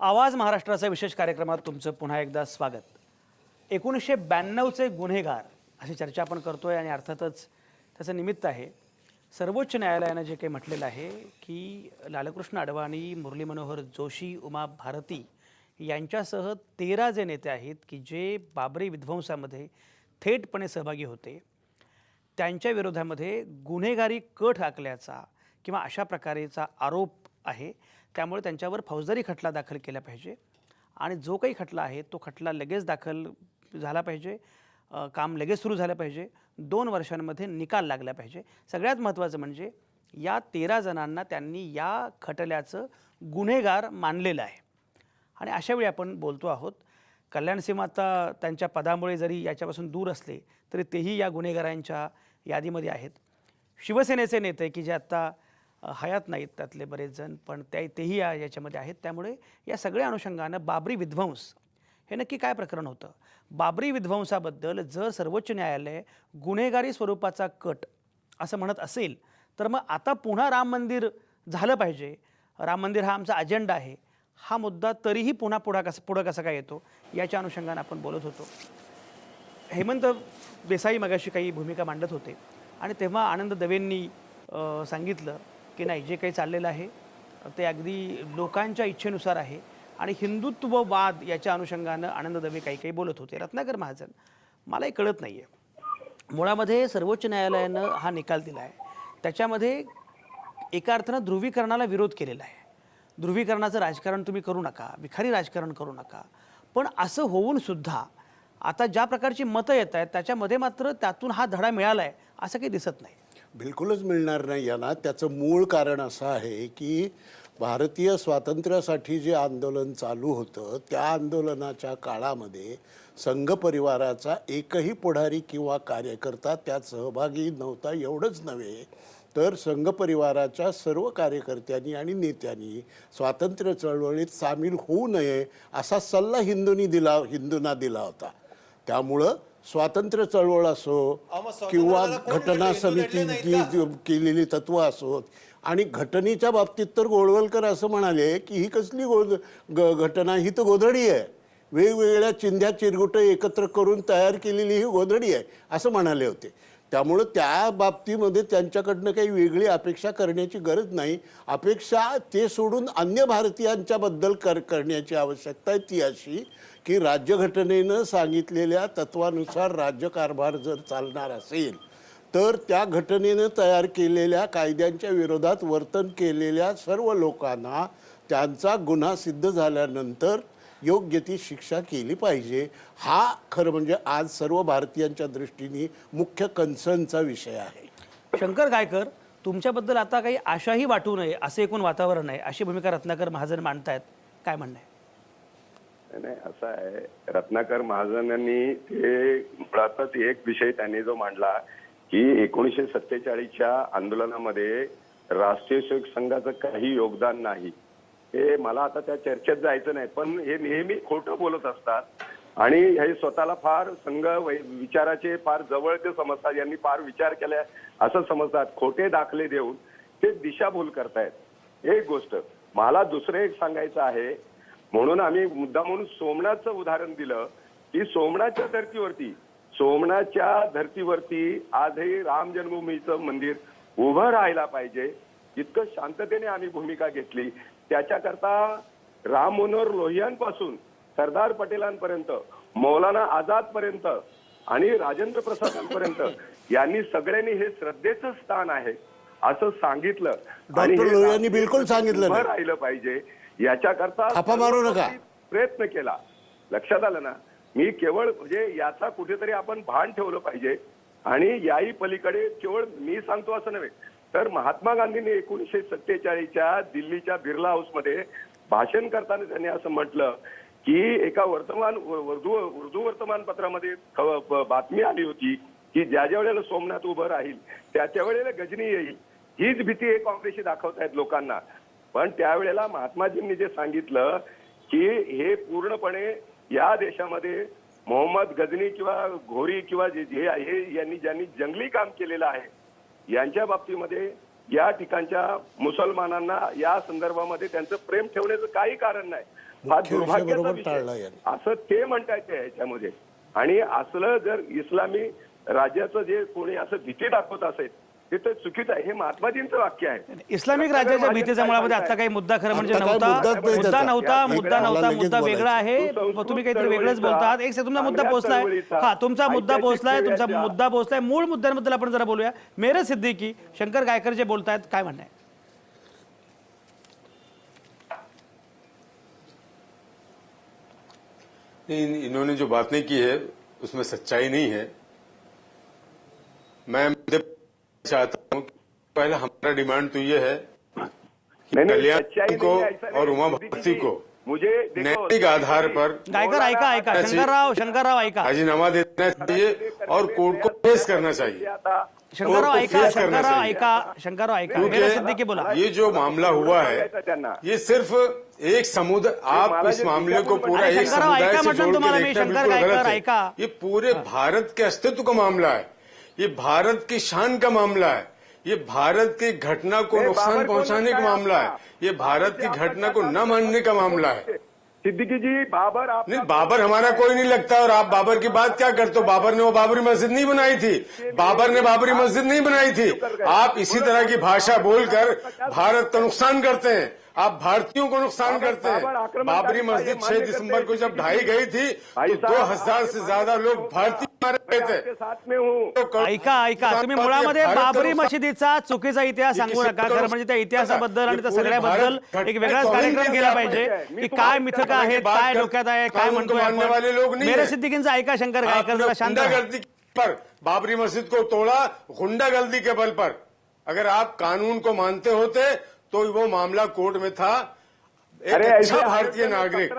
आवाज महाराष्ट्राचा विशेष कार्यक्रमात तुमचं पुन्हा एकदा स्वागत. 1992चे गुन्हेगार अशी चर्चा आपण करतोय आणि अर्थातच त्याचं निमित्त आहे सर्वोच्च न्यायालयानं जे काही म्हटलेलं आहे की लालकृष्ण अडवाणी, मुरली मनोहर जोशी, उमा भारती यांच्यासह 13 जे नेते आहेत की जे बाबरी विध्वंसामध्ये थेटपणे सहभागी होते, त्यांच्या विरोधामध्ये गुन्हेगारी कट आखल्याचा किंवा अशा प्रकारेचा आरोप आहे. त्यामुळे त्यांच्यावर फौजदारी खटला दाखल केला पाहिजे आणि जो काही खटला आहे तो खटला लगेच दाखल झाला पाहिजे, काम लगेच सुरू झालं पाहिजे, 2 वर्षांमध्ये निकाल लागला पाहिजे. सगळ्यात महत्त्वाचं म्हणजे या 13 जणांना त्यांनी या खटल्याचं गुन्हेगार मानलेलं आहे. आणि अशावेळी आपण बोलतो आहोत कल्याणसिंह आता त्यांच्या पदामुळे जरी याच्यापासून दूर असले तरी तेही या गुन्हेगारांच्या यादीमध्ये आहेत. शिवसेनेचे नेते की जे आत्ता हयात नाहीत त्यातले बरेच जण, पण तेही याच्यामध्ये आहेत. त्यामुळे या सगळ्या अनुषंगानं बाबरी विध्वंस हे नक्की काय प्रकरण होतं, बाबरी विध्वंसाबद्दल जर सर्वोच्च न्यायालय गुन्हेगारी स्वरूपाचा कट असं म्हणत असेल तर मग आता पुन्हा राम मंदिर झालं पाहिजे, राम मंदिर हा आमचा अजेंडा आहे, हा मुद्दा तरीही पुढं कसा काय येतो याच्या अनुषंगानं आपण बोलत होतो. हेमंत देसाई मगाशी काही भूमिका मांडत होते आणि तेव्हा आनंद दवेंनी सांगितलं की नाही, जे काही चाललेलं आहे ते अगदी लोकांच्या इच्छेनुसार आहे आणि हिंदुत्ववाद याच्या अनुषंगानं आनंद दवे काही बोलत होते. रत्नाकर महाजन, मलाही कळत नाही आहे, मुळामध्ये सर्वोच्च न्यायालयानं हा निकाल दिला आहे, त्याच्यामध्ये एका अर्थानं ध्रुवीकरणाला विरोध केलेला आहे. ध्रुवीकरणाचं राजकारण तुम्ही करू नका, विखारी राजकारण करू नका, पण असं होऊन सुद्धा आता ज्या प्रकारची मतं येत आहेत त्याच्यामध्ये मात्र त्यातून हा धडा मिळाला आहे असं काही दिसत नाही. बिलकुलच मिळणार नाही यांना. त्याचं मूळ कारण असं आहे की भारतीय स्वातंत्र्यासाठी जे आंदोलन चालू होतं त्या आंदोलनाच्या काळामध्ये संघ परिवाराचा एकही पुढारी किंवा कार्यकर्ता त्यात सहभागी नव्हता. एवढंच नव्हे तर संघ परिवाराच्या सर्व कार्यकर्त्यांनी आणि नेत्यांनी स्वातंत्र्य चळवळीत सामील होऊ नये असा सल्ला हिंदूंना दिला होता. त्यामुळं स्वातंत्र्य चळवळ असो किंवा घटना समितीची केलेली तत्व असोत, आणि घटनेच्या बाबतीत तर गोळवलकर असं म्हणाले की ही कसली घटना, ही तर गोधडी आहे, वेगवेगळ्या चिंध्या चिरगुटं एकत्र करून तयार केलेली ही गोधडी आहे असं म्हणाले होते. त्यामुळं त्या बाबतीमध्ये त्यांच्याकडनं काही वेगळी अपेक्षा करण्याची गरज नाही. अपेक्षा ते सोडून अन्य भारतीयांच्याबद्दल करण्याची आवश्यकता आहे, ती अशी की राज्यघटनेनं सांगितलेल्या तत्वानुसार राज्यकारभार जर चालणार असेल तर त्या घटनेनं तयार केलेल्या कायद्यांच्या विरोधात वर्तन केलेल्या सर्व लोकांना त्यांचा गुन्हा सिद्ध झाल्यानंतर योग्य ती शिक्षा केली पाहिजे. हा खरं म्हणजे आज सर्व भारतीयांच्या दृष्टीने मुख्य कन्सर्नचा विषय आहे. शंकर गायकर, तुमच्याबद्दल आता काही आशाही वाटू नये असे एकूण वातावरण आहे, अशी भूमिका रत्नाकर महाजन मांडतायत. काय म्हणणं आहे? नाही, असं आहे, रत्नाकर महाजनांनी ते मुळातच एक विषय त्यांनी जो मांडला की 1947च्या आंदोलनामध्ये राष्ट्रीय सेवक संघाचं काही योगदान नाही. हे मला आता त्या चर्चेत जायचं नाही, पण हे नेहमी खोटं बोलत असतात आणि हे स्वतःला फार संघ विचाराचे फार जवळचे समजतात, यांनी फार विचार केला असं समजतात. खोटे दाखले देऊन ते दिशाभूल करतायत. एक गोष्ट मला दुसरं एक सांगायचं आहे, म्हणून आम्ही मुद्दा म्हणून सोमनाथचं उदाहरण दिलं की सोमनाथच्या धर्तीवरती आजही राम जन्मभूमीचं मंदिर उभं राहायला पाहिजे. इतकं शांततेने आम्ही भूमिका घेतली. त्याच्याकरता राम मनोहर लोहियांपासून सरदार पटेलांपर्यंत, मौलाना आझादपर्यंत आणि राजेंद्र प्रसादांपर्यंत यांनी सगळ्यांनी हे श्रद्धेचं स्थान आहे असं सांगितलं. आणि डॉक्टर लोहियांनी बिलकुल सांगितलं उभं नाही. राहिलं पाहिजे याच्याकरता थापा मारू नका. प्रयत्न केला. लक्षात आलं ना? मी केवळ म्हणजे याचा कुठेतरी आपण भान ठेवलं पाहिजे. आणि याही पलीकडे केवळ मी सांगतो असं नव्हे, तर महात्मा गांधींनी 1947च्या दिल्लीच्या बिर्ला हाऊसमध्ये भाषण करताना त्यांनी असं म्हटलं की एका उर्दू वर्तमानपत्रामध्ये बातमी आली होती की ज्या वेळेला सोमनाथ उभं राहील त्या वेळेला गजनी येईल. हीच भीती हे काँग्रेसी दाखवतायत लोकांना. पण त्यावेळेला महात्माजींनी जे सांगितलं की हे पूर्णपणे या देशामध्ये मोहम्मद गजनी किंवा घोरी किंवा यांनी ज्यांनी जंगली काम केलेलं आहे यांच्या बाबतीमध्ये या ठिकाणच्या मुसलमानांना या संदर्भामध्ये त्यांचं प्रेम ठेवण्याचं काही कारण नाही. हा दुर्भाग्याचा विषय असं ते म्हणतायत याच्यामध्ये. आणि असलं जर इस्लामी राज्याचं जे कोणी असं भीती दाखवत असेल ते तर चुकीचं आहे. हे महात्माजींचं वाक्य आहे. इस्लामिक राज्याच्या भीतीच्या मुळामध्ये आता काही मुद्दा खरं म्हणजे मुद्दा वेगळा आहे. तुम्ही काहीतरी वेगळंच बोलतात. एक तुमचा मुद्दा पोहोचलाय. हा, तुमचा मुद्दा पोहोचलाय. मूळ मुद्द्यांबद्दल आपण जरा बोलूया. मेरे सिद्दीकी, शंकर गायकर जे बोलतायत, काय म्हणणं आहे? इन्होंने जो बातें की है उसमें सच्चाई नहीं है. मैं चाहता हूं कि पहले हमारा डिमांड तो ये है कि कल्याण को और उमा भारती को मुझे नैतिक आधार पर गायकर ऐका शंकरराव ऐका. राजीनामा देना चाहिए और कोर्ट को फेस करना चाहिए. शंकरराव ऐका. मेरे सिद्दीकी बोला. ये जो मामला हुआ है ये सिर्फ एक समुदाय, आप इस मामले को पूरा एक समुदाय से जोड़ के देखना बिल्कुल गलत है. ये पूरे भारत के अस्तित्व का मामला है. ये भारत की शान का मामला है. ये भारत की घटना को नुकसान पहुंचाने का मामला है. ये भारत की घटना को न मानने का मामला है. सिद्दीकी जी, बाबर आप नहीं, बाबर हमारा कोई नहीं लगता. और आप बाबर की बात क्या करते हो? बाबर ने वो बाबरी मस्जिद नहीं बनाई थी. बाबर ने बाबरी मस्जिद नहीं बनाई थी. आप इसी तरह की भाषा बोलकर भारत का नुकसान करते हैं. आप भारतीयों को नुकसान करते हैं. बाबरी मस्जिद 6 दिसंबर को जब ढाई गई थी तो 2000 से ज्यादा लोग भारतीय मारे गए थे. ऐका. तुम्ही मुळामध्ये बाबरी मशिदीचा चुकीचा इतिहास सांगू नका. खरं म्हणजे त्या इतिहासाबद्दल आणि त्या सगळ्याबद्दल एक वेगळाच कार्यक्रम केला पाहिजे की काय मिथकं आहेत, काय डोक्यात आहे, काय म्हणतोय आपण. मेरे सिद्दीकींचा ऐका. शंकर गायकर जरा शांत रहा. गुंडागर्दी पर बाबरी मस्जिद को तोड़ा, गुंडागर्दी के बल पर. अगर आप कानून को मानते होते तो वो मामला कोर्ट में था. एक अच्छा भारतीय नागरिक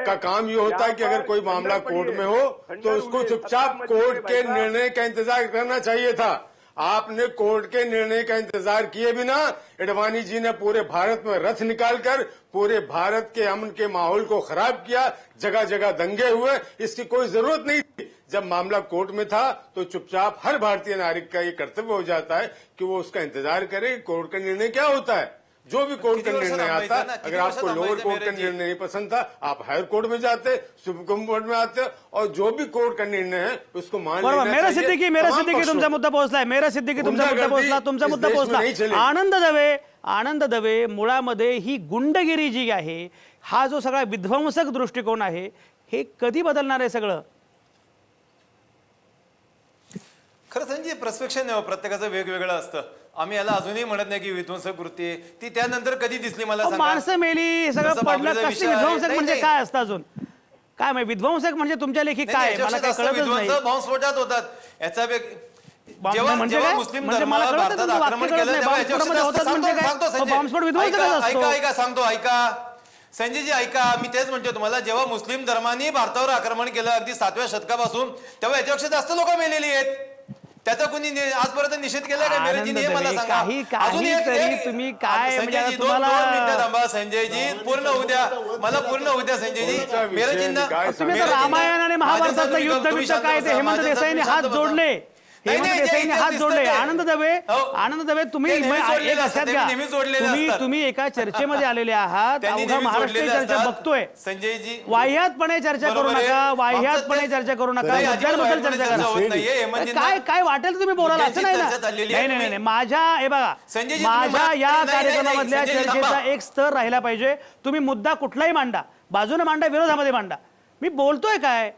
का काम ये होता है कि अगर कोई मामला कोर्ट में हो तो उसको चुपचाप कोर्ट के निर्णय का इंतजार करना चाहिए था. आपने कोर्ट के निर्णय का इंतजार किए बिना अडवाणी जी ने पूरे भारत में रथ निकालकर पूरे भारत के अमन के माहौल को खराब किया, जगह जगह दंगे हुए। इसकी कोई जरूरत नहीं थी। जब मामला कोर्ट में था तो चुपचाप हर भारतीय नागरिक का ये कर्तव्य हो जाता है कि वो उसका इंतजार करे कोर्ट का निर्णय क्या होता है। जो भी कोर्ट का निर्णय आता है, अगर आपको लोअर कोर्ट का निर्णय नहीं पसंद था, आप हायर कोर्ट में जाते, सुप्रीम कोर्ट में आते, और जो भी कोर्ट का निर्णय है उसको मान बरोबर. लेना मेरा चाहिए। सिद्दीकी तमाम पक्षों तुमचा मुद्दा पोहोचलाय. मेरा सिद्दीकी तुमचा मुद्दा पोहोचला. तुमचा इस मुद्दा देश में पोहोचला. नहीं चलेगी. आनंद दवे मुळामध्ये ही गुंडगिरी जी आहे, हा जो सगळा विध्वंसक दृष्टिकोन आहे, हे कधी बदलणार आहे सगळं? खरं संजय प्रस्पेक्शन आहे हो, प्रत्येकाचं वेगवेगळं असतं. आम्ही याला अजूनही म्हणत नाही की विध्वंसक कृती आहे. ती त्यानंतर कधी दिसली मला अहो, सांगा. माणसं मेली, सगळं जसं पडलं. बाबरीचा कसली विषय आहे. विध्वंसक नाही, म्हणजे नाही. काय असतं अजून? काय माहिती विध्वंसक म्हणजे तुमच्या लेखी नाही, काय नाही, मला काही याच्यापेक्षा कळतच जास्त नाही. विध्वंस बॉम्बस्फोटात होतात. याचा जेव्हा म्हणजे जेव्हा काय? मुस्लिम म्हणजे मला धर्माला कळतं भारतात तुमचं वाक्य आक्रमण कळत केलं नाही. तेव्हा बॉम्बस्फोटामध्ये याच्यापेक्षा होतात म्हणजे काय? सांगतो अहो, संजय. बॉम्बस्फोट विध्वंसकच ऐका असतो. ऐका ऐका सांगतो ऐका संजयजी ऐका. मी तेच म्हणतो तुम्हाला, जेव्हा मुस्लिम धर्माने भारतावर आक्रमण केलं अगदी 7व्या शतकापासून, तेव्हा याच्यापेक्षा जास्त लोक मेलेली आहेत. त्याचा कोणी आजपर्यंत निषेध केला का? मेरेजीने हे मला सांगा. अजून एक तुम्ही काय म्हणजे संजयजी तुम्हाला दोन मिनिटं थांबा. संजयजी पूर्ण उद्या मला पूर्ण उद्या संजयजी मेरेजींना तुम्ही तर रामायण आणि महाभारतातलं युद्ध बिद्ध काय ते हेमंत देसाईंनी हात जोडले. हेमंत देसाईंनी हात जोडले. आनंद दवे तुम्ही एक लक्षात घ्या. तुम्ही एका चर्चेमध्ये आलेले आहात. अवघा महाराष्ट्र चर्चा बघतोय. संजयजी वाह्यातपणे चर्चा करू नका. वाह्यातपणे चर्चा करू नका. मुद्द्यांबद्दल चर्चा करा. काय वाटेल तुम्ही बोलायला असं नाही ना. नाही माझ्या हे बघा, संजयजी, माझ्या तुम्ही या नाही, कार्यक्रमामधल्या संजयजी, चर्चेचा थांबा. एक स्तर राहिला पाहिजे. तुम्ही मुद्दा कुठलाही मांडा, बाजूने मांडा, विरोधामध्ये मांडा. मी बोलतोय काय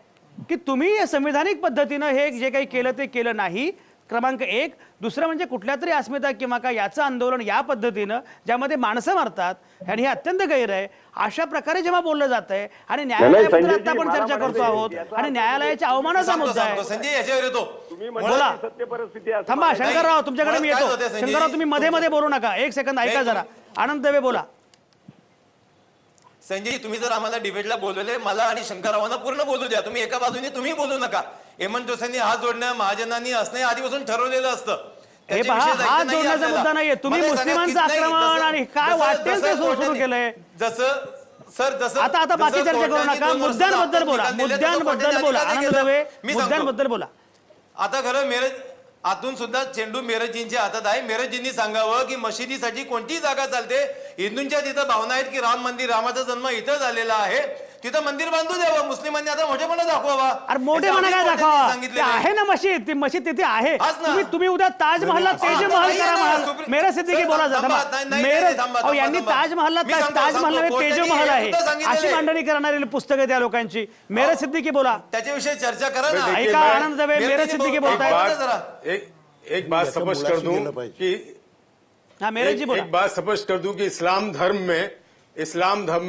की तुम्ही संविधानिक पद्धतीनं हे जे काही केलं ते केलं नाही. क्रमांक 1. दुसरं म्हणजे कुठल्या तरी अस्मिता किंवा काय याचं आंदोलन या पद्धतीनं ज्यामध्ये माणसं मारतात आणि हे अत्यंत गैर आहे. अशा प्रकारे जेव्हा बोललं जात आहे आणि न्यायालयाबद्दल आता आपण चर्चा करतो आहोत आणि न्यायालयाच्या अवमानाचा मुद्दा आहे. संजय याच्यावर येतो. बोला. सत्य परिस्थिती आहे. थांबा शंकरराव, तुमच्याकडे मी काय येतो. होतंय, संजय? शंकरराव तुम्ही मध्ये मध्ये बोलू नका. एक सेकंद ऐका जरा. आनंद दवे बोला. संजय तुम्ही जर आम्हाला डिबेटला बोलवले, मला आणि शंकररावांना पूर्ण बोलू द्या. तुम्ही एका बाजूने तुम्ही बोलू नका. हेमंत जोसेंनी हात जोडणं महाजनांनी असणे आधीपासून ठरवलेलं असतं. हे त्याच्याविषयी पहा, जायचं हात नाही जोडण्याचा आपल्याला. मुद्दा नाहीये. तुम्ही मला सांगा, मुस्लिमांचं की नाही, आक्रमण जसं- आणि काय जसं- वाटेल ते जसं सुरू कोर्टाने- केलंय. जसं आता बाकी जसं चर्चा करू कोर्टाने नका. 2 वर्षाचा मुद्द्यांबद्दल बोला. निकाल दिला, तसं मुद्द्यांबद्दल कोर्टाने बोला. अधिकार आनंद केलं. दवे मी सांगतो. मुद्द्यांबद्दल बोला. आता खरं मेरज आतून सुद्धा चेंडू मेरजींच्या हातात आहे. मेरजींनी सांगावं की मशिदीसाठी कोणती जागा चालते. हिंदूंच्या तिथं भावना आहेत की राम मंदिर, रामाचा जन्म इथं झालेला आहे, तिथं मंदिर बांधू द्यावं. मुस्लिमांनी आता मोठेपणा दाखवावा. अरे मोठेपणा काय दाखवा. ते आहे ना मशीद, ती मशीद तिथे आहे. हाच ना. तुम्ही उद्या ताजमहलला तेजमहल नाही, करा नाही, म्हणाल. सुप्रीम- मेरा सिद्दीकी सर, बोला थांबा, जाता. नाही, नाही, मेरज थांबा, अहो, यांनी थांबा. ताजमहलला मी सांगतो, ताजमहल नव्हे, कोर्टाने तेजमहल हे आहे सुद्धा सांगितलेलं अशी आहे. मांडणी करणारी पुस्तकं त्या लोकांची. मेरा सिद्दीकी बोला. त्याच्याविषयी चर्चा करा ना. देखिए, ऐका मैं- आनंद दवे, मेरा सिद्दीकी एक बोलताय. बात एक बात याचं स्पष्ट कर मुळाशी दूं गेलं पाहिजे. कि हा मेरज जी बोला. एक बात स्पष्ट कर दूं कि इस्लाम धर्म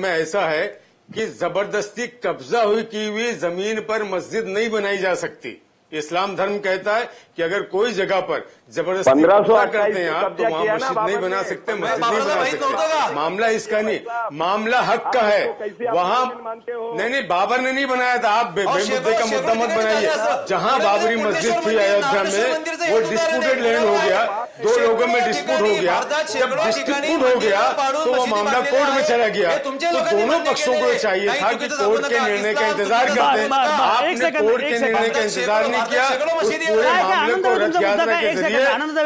में ऐसा है कि जबरदस्ती कब्जा की हुई जमीन पर मस्जिद नहीं बनाई जा सकती. इस्लाम धर्म कहता है कि अगर कोई जगह पर जबरदस्ती 1528 कब्जा करते हैं आप, तो कब्जा वहां किया ना मस्जिद नहीं बाबर बना ने। सकते, मैं मस्जिद नहीं बाबरला बना माहित नव्हतं का? सकते. मामला इसका नहीं, मामला हक का है. कैसे आप वहां मुस्लिम मानते हो? नहीं बाबर ने नहीं बनाया था. आप बेमुद्दे का मुद्दा मत बनाइए. जहां बाबरी मस्जिद थी अयोध्या में, वो डिस्प्यूटेड लैंड हो गया. 2 लोगों में डिस्प्यूट हो गया. जब डिस्प्यूट हो गया तो वो मामला कोर्ट में चला गया. तो दोनों पक्षों को चाहिए था कि कोर्ट के निर्णय का इंतजार करते हैं. आपने कोर्ट के निर्णय का इंतजार नहीं किया. उस पूरे मामले को रथ यात्रा के जरिए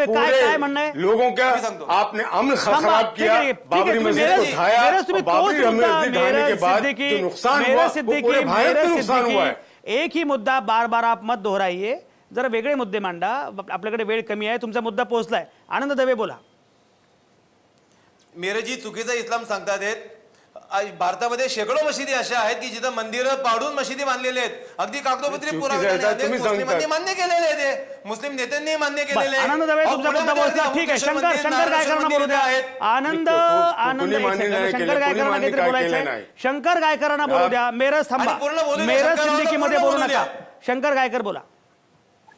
पूरे लोगों का आपने अमन खराब किया. बाबरी मस्जिद को ढाया. बाबरी मस्जिद ढाने के बाद जो नुकसान हुआ वो पूरे भारत को नुकसान हुआ है. एक ही मुद्दा बार बार आप मत दोहराइए. जरा वेगळे मुद्दे मांडा. आपल्याकडे वेळ कमी आहे. तुमचा मुद्दा पोहोचलाय. आनंद दवे बोला. मेरजी चुकीचा इस्लाम सांगतात आहेत. भारतामध्ये शेकडो मशिदी अशा आहेत की जिथं मंदिरं पाडून मशिदी बांधलेले आहेत. अगदी कागदोपत्री चुकीचं पुरावे आहे, आहेत. तुम्ही मुस्लिमांनी सांगताय. मान्य केलेले आहे ते. मुस्लिम नेत्यांनी मान्य केलेले आहे. आनंद दवे अहो, तुमचा मुद्दा पुण्यामध्ये पोहोचला. अगदी ठीक आहे. अमुकेश्वर शंकर मंदिर, काय करणार बोलू द्या. आहेत. आनंद कोणी एक मान्य सेकंद. नाही शंकर केलं, काय कोणी करणार मान्य काहीतरी काय बोलायचंय. केलं नाही. शंकर गायकरांना बोलू द्या. मेरज थांबा. आणि पूर्ण बोलू द्या. मेरज शंकररावांना सिद्दीकीमध्ये पूर्ण बोलू बोलू नका. द्या. शंकर गायकर बोला.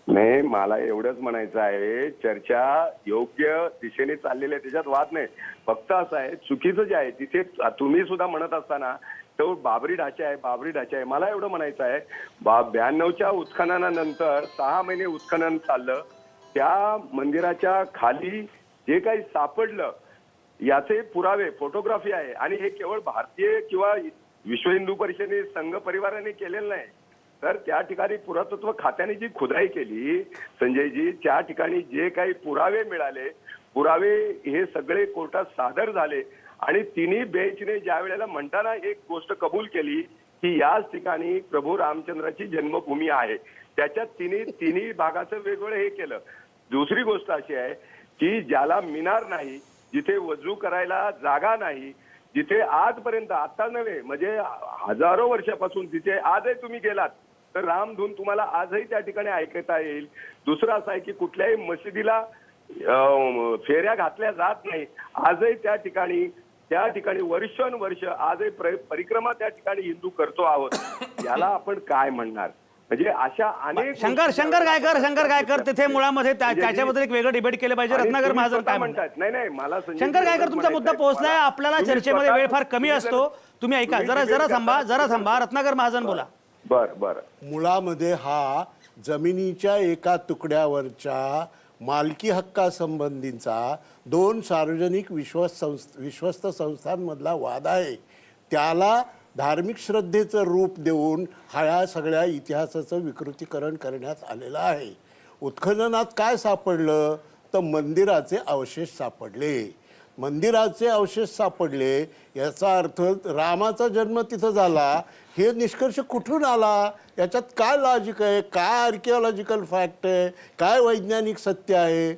नाही मला एवढंच म्हणायचं आहे, चर्चा योग्य दिशेने चाललेली आहे, त्याच्यात वाद नाही. फक्त असं आहे, चुकीचं जे आहे तिथे तुम्ही सुद्धा म्हणत असताना तो बाबरी ढाचा आहे. मला एवढं म्हणायचं आहे, 92च्या उत्खननानंतर 6 महिने उत्खनन चाललं. त्या मंदिराच्या खाली जे काही सापडलं याचे पुरावे फोटोग्राफी आहे. आणि हे केवळ भारतीय किंवा विश्व हिंदू परिषदेने संघ परिवाराने केलेलं नाही, तर त्या ठिकाणी पुरातत्व खात्याने जी खुदाई केली संजयजी, त्या ठिकाणी जे काही पुरावे मिळाले, पुरावे हे सगळे कोर्टात सादर झाले. आणि तिन्ही बेंचने ज्या वेळेला म्हणताना एक गोष्ट कबूल केली की याच ठिकाणी प्रभू रामचंद्राची जन्मभूमी आहे, त्याच्यात तिन्ही भागाचं वेगवेगळं हे केलं. दुसरी गोष्ट अशी आहे की ज्याला मिनार नाही, जिथे वजू करायला जागा नाही, जिथे आजपर्यंत, आता नव्हे म्हणजे हजारो वर्षापासून तिथे आजही तुम्ही गेलात तर रामधून तुम्हाला आजही त्या ठिकाणी ऐकता येईल. दुसरं असं आहे की कुठल्याही मशिदीला फेऱ्या घातल्या जात नाही. आजही त्या ठिकाणी वर्षानुवर्ष आजही परिक्रमा त्या ठिकाणी हिंदू करतो आहोत. याला आपण काय म्हणणार? म्हणजे अशा अनेक शंकर गायकर तिथे मुळामध्ये त्याच्याबद्दल एक वेगळं डिबेट केलं पाहिजे. रत्नाकर महाजन काय म्हणतात? नाही मला शंकर गायकर तुमचा मुद्दा पोहोचलाय. आपल्याला चर्चेमध्ये वेळ फार कमी असतो. तुम्ही ऐका, जरा थांबा. रत्नाकर महाजन बोला. बरं. मुळामध्ये हा जमिनीच्या एका तुकड्यावरच्या मालकी हक्कासंबंधीचा दोन सार्वजनिक विश्वस्त संस्थांमधला वाद आहे. त्याला धार्मिक श्रद्धेचं रूप देऊन ह्या सगळ्या इतिहासाचं विकृतीकरण करण्यात आलेलं आहे. उत्खननात काय सापडलं तर मंदिराचे अवशेष सापडले. याचा अर्थ रामाचा जन्म तिथं झाला. हे निष्कर्ष कुठून आला? याच्यात काय लॉजिक आहे? काय आर्किओलॉजिकल फॅक्ट आहे? काय वैज्ञानिक सत्य आहे?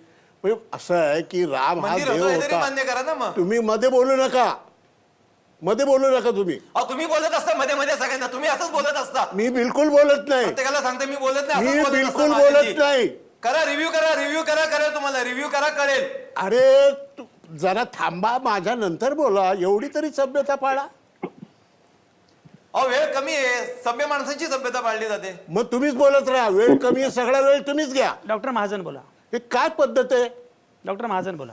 म्हणजे असं आहे की राम हा मंदिर देव होतं हे तरी होता. मान्य करा ना मग. तुम्ही मध्ये बोलू नका तुम्ही. अहो, तुम्ही बोलत असता मध्ये सगळ्यांना, तुम्ही असंच बोलत असता. मी बिलकुल बोलत नाही. प्रत्येकाला सांगते मी बोलत नाही, मी असंच बोलत असता बिलकुल माझ्याशी. बोलत नाही. करा रिव्ह्यू करा कळेल तुम्हाला. रिव्ह्यू करा, कळेल. अरे जरा थांबा, माझ्या नंतर बोला. एवढी तरी सभ्यता पाळा. अहो, वेळ कमी आहे. सभ्य माणसांची सभ्यता पाळली जाते. मग तुम्हीच बोलत राहा. वेळ कमी आहे, सगळा वेळ तुम्हीच घ्या. डॉक्टर महाजन बोला. हे काय पद्धत आहे? डॉक्टर महाजन बोला.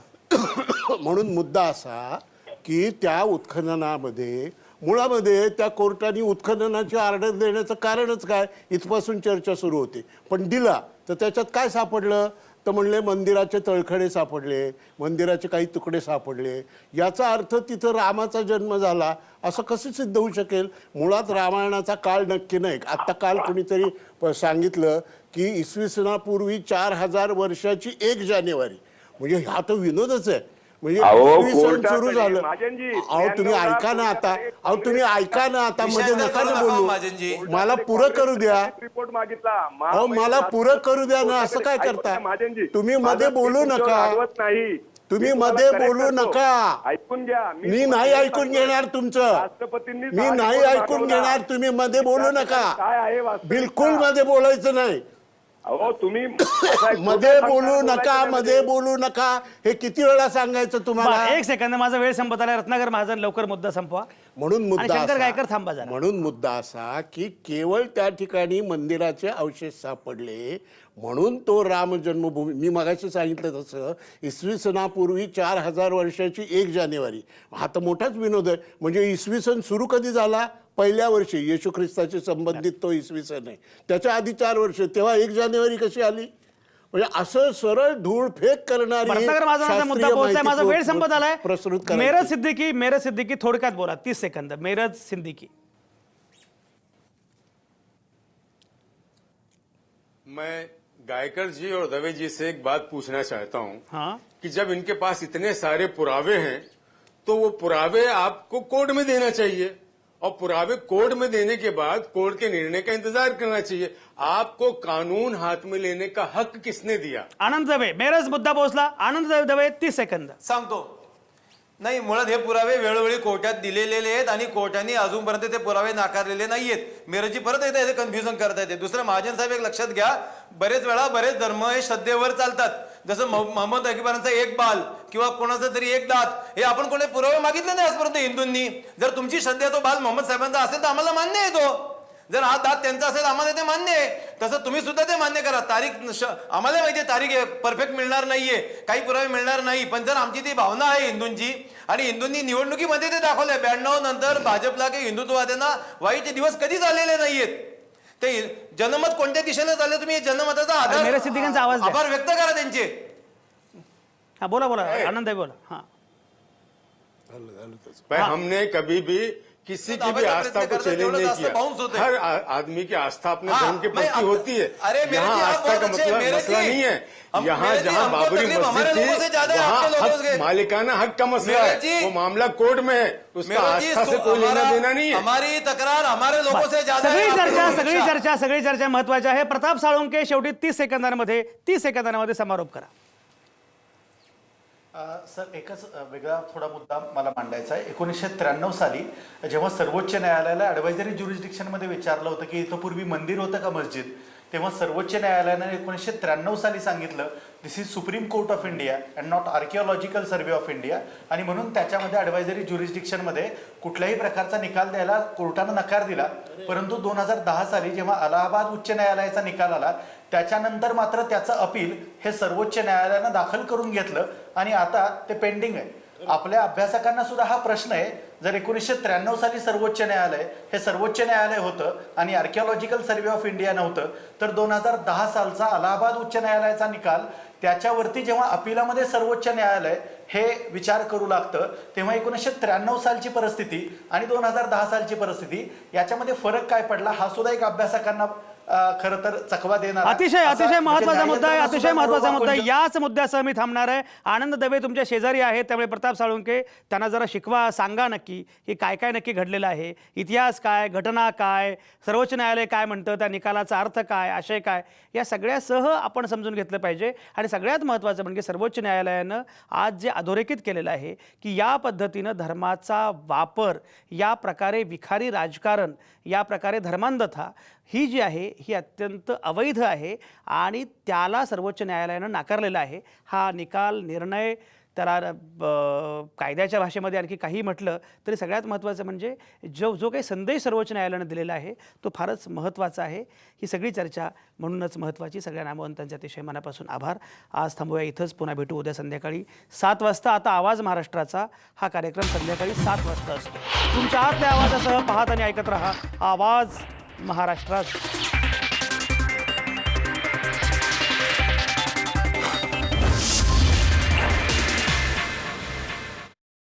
म्हणून मुद्दा असा की त्या उत्खननामध्ये मुळामध्ये त्या कोर्टाने उत्खननाची ऑर्डर देण्याचं कारणच काय, इथपासून चर्चा सुरू होती. पण दिला तर त्याच्यात काय सापडलं तर म्हणले मंदिराचे तळखडे सापडले, मंदिराचे काही तुकडे सापडले. याचा अर्थ तिथं रामाचा जन्म झाला असं कसं सिद्ध होऊ शकेल? मुळात रामायणाचा काळ नक्की नाही. आत्ता काल कोणीतरी सांगितलं की इसवी सनापूर्वी 4000 वर्षाची 1 जानेवारी. म्हणजे हा तो विनोदच आहे. म्हणजे इसवी सन सुरू झालं. अहो तुम्ही ऐका ना आता. मध्ये नका ना बोलू. मला पुरं करू द्या. रिपोर्ट मागितला. अहो मला पुरं करू द्या ना. असं काय करता तुम्ही? मध्ये बोलू नका. तुम्ही मध्ये बोलू नका. ऐकून घ्या. मी नाही ऐकून घेणार तुमचं. राष्ट्रपतींनी मी नाही ऐकून घेणार. तुम्ही मध्ये बोलू नका. काय आहे वास्तविकता? बिलकुल मध्ये बोलायचं नाही. अहो तुम्ही मध्ये बोलू नका. हे किती वेळा सांगायचं तुम्हाला? एक सेकंद, माझा वेळ संपत आला. रत्नाकर महाजन लवकर मुद्दा संपवा. म्हणून आणि शंकर गायकर थांबा जरा. म्हणून मुद्दा असा की केवळ त्या ठिकाणी मंदिराचे अवशेष सापडले म्हणून तो राम जन्मभूमी. मी मगाशी सांगितलं तसं इसवी सनापूर्वी 4000 वर्षाची 1 जानेवारी. हा तर मोठाच विनोद आहे. म्हणजे इसवी सन सुरू कधी झाला? पहिल्या वर्षी. येशू ख्रिस्ताशी संबंधित तो इसवी सन आहे. त्याच्या आधी 4 वर्ष. तेव्हा 1 जानेवारी कशी आली? म्हणजे असं सरळ धूळफेक करणारी रत्नाकर महाजनाचा मुद्दा पोहोचलाय. माझा वेळ संपत आलाय. प्रस्तुत करा. मेरज सिद्दीकी थोडक्यात बोला. 30 सेकंद. मेरज सिद्दीकी. मैं गायकर जी और दवे जी से एक बात पूछना चाहता हूं हाँ कि जब इनके पास इतने सारे पुरावे हैं तो वो पुरावे आपको कोर्ट में देना चाहिए और पुरावे कोर्ट में देने के बाद कोर्ट के निर्णय का इंतजार करना चाहिए. आपको कानून हाथ में लेने का हक किसने दिया? आनंद दवे. मेरज मुद्दा पोहोचला. आनंद दवे 30 सेकंद. सांगतो. नाही, मुळात हे पुरावे वेळोवेळी कोर्टात दिलेले आहेत आणि कोर्टाने अजूनपर्यंत ते पुरावे नाकारलेले नाहीयेत. मेरजी परत एकदा याचे कन्फ्युजन करता येते. दुसरं, महाजन साहेब एक लक्षात घ्या, बरेच वेळा बरेच धर्म हे श्रद्धेवर चालतात. जसं मोहम्मद अकबरांचा एक बाल किंवा कोणाचा तरी एक दात, हे आपण कोणी पुरावे मागितले नाही आजपर्यंत हिंदूंनी. जर तुमची श्रद्धा तो बाल मोहम्मद साहेबांचा असेल तर आम्हाला मान्य आहे तो. जर हा दात त्यांचा असेल आम्हाला ते मान्य आहे. तसं तुम्ही सुद्धा ते मान्य करा. तारीख आम्हाला माहिती आहे तारीख परफेक्ट मिळणार नाहीये, काही पुरावे मिळणार नाही. पण जर आमची ती भावना आहे हिंदूंची आणि हिंदूंनी निवडणुकीमध्ये ते दाखवलंय 92 नंतर भाजपला की हिंदुत्ववाद्यांना वाईट दिवस कधीच आलेले नाहीयेत. ते जनमत कोणत्या दिशेने झालं तुम्ही जनमताचा अरे, मेरे सिद्दीकींचा आवाज द्या. आभार व्यक्त करा त्यांचे. हा बोला बोला आनंद आहे बोला. हा भाई हमने कभी भी किसी की भी आस्था को चैलेंज नहीं किया. हर आदमी की आस्था अपने धर्म के प्रति होती है. यहाँ आस्था का मतलब मसला नहीं है. यहाँ जहाँ बाबरी मस्जिद थी वहाँ मालिकाना हक का मसला है. वो मामला कोर्ट में है. उसका आस्था से कोई लेना देना नहीं है. हमारी तक्रार हमारे लोगों से ज्यादा है. सगळी चर्चा महत्वाची आहे. प्रताप साळुंके शेवटी 30 सेकंदांमध्ये समारोप करा. सर एकच वेगळा थोडा मुद्दा मला मांडायचा आहे. 1993 साली जेव्हा सर्वोच्च न्यायालयाला ॲडवायझरी ज्युरिस्डिक्शनमध्ये विचारलं होतं की इथं पूर्वी मंदिर होतं का मस्जिद, तेव्हा सर्वोच्च न्यायालयाने 1993 साली सांगितलं this is supreme court of India and not archaeological survey of India, आणि म्हणून त्याच्यामध्ये ॲडवायझरी ज्युरिस्डिक्शनमध्ये कुठल्याही प्रकारचा निकाल द्यायला कोर्टानं नकार दिला. परंतु 2010 साली जेव्हा अलाहाबाद उच्च न्यायालयाचा निकाल आला त्याच्यानंतर मात्र त्याचं अपील हे सर्वोच्च न्यायालयानं दाखल करून घेतलं आणि आता ते पेंडिंग आहे. आपल्या अभ्यासकांना सुद्धा हा प्रश्न आहे, जर 1993 साली सर्वोच्च न्यायालय हे सर्वोच्च न्यायालय होतं आणि आर्किओलॉजिकल सर्व्हे ऑफ इंडिया नव्हतं, तर 2010 सालचा अलाहाबाद उच्च न्यायालयाचा निकाल त्याच्यावरती जेव्हा अपिलामध्ये सर्वोच्च न्यायालय हे विचार करू लागतं तेव्हा 1993 सालची परिस्थिती आणि 2010 सालची परिस्थिती याच्यामध्ये फरक काय पडला हा सुद्धा एक अभ्यासकांना खरं तर चकवा देणार. अतिशय महत्वाचा मुद्दा आहे. अतिशय महत्वाचा मुद्दा आहे. याच मुद्द्यासह मी थांबणार आहे. आनंद दवे तुमच्या शेजारी आहेत, त्यामुळे प्रताप साळुंके त्यांना जरा शिकवा, सांगा नक्की की काय काय नक्की घडलेलं आहे, इतिहास काय, घटना काय, सर्वोच्च न्यायालय काय म्हणतं, त्या निकालाचा अर्थ काय, आशय काय, या सगळ्यासह आपण समजून घेतलं पाहिजे. आणि सगळ्यात महत्त्वाचं म्हणजे सर्वोच्च न्यायालयानं आज जे अधोरेखित केलेलं आहे की या पद्धतीनं धर्माचा वापर, या प्रकारे विखारी राजकारण, या प्रकारे धर्मांधता ही जी आहे ही अत्यंत अवैध आहे आणि त्याला सर्वोच्च न्यायालयानं नाकारलेलं आहे. हा निकाल, निर्णय, त्याला कायद्याच्या भाषेमध्ये आणखी काही म्हटलं तरी सगळ्यात महत्त्वाचं म्हणजे जो काही संदेश सर्वोच्च न्यायालयानं दिलेला आहे तो फारच महत्त्वाचा आहे. ही सगळी चर्चा म्हणूनच महत्त्वाची. सगळ्या नामवंतांचे अतिशय मनापासून आभार. आज थांबूया इथंच. पुन्हा भेटू उद्या संध्याकाळी 7 वाजता. आता आवाज महाराष्ट्राचा हा कार्यक्रम संध्याकाळी 7 वाजता असतो. तुमच्या आतल्या आवाजासह पाहत आणि ऐकत रहा आवाज महाराष्ट्राचा.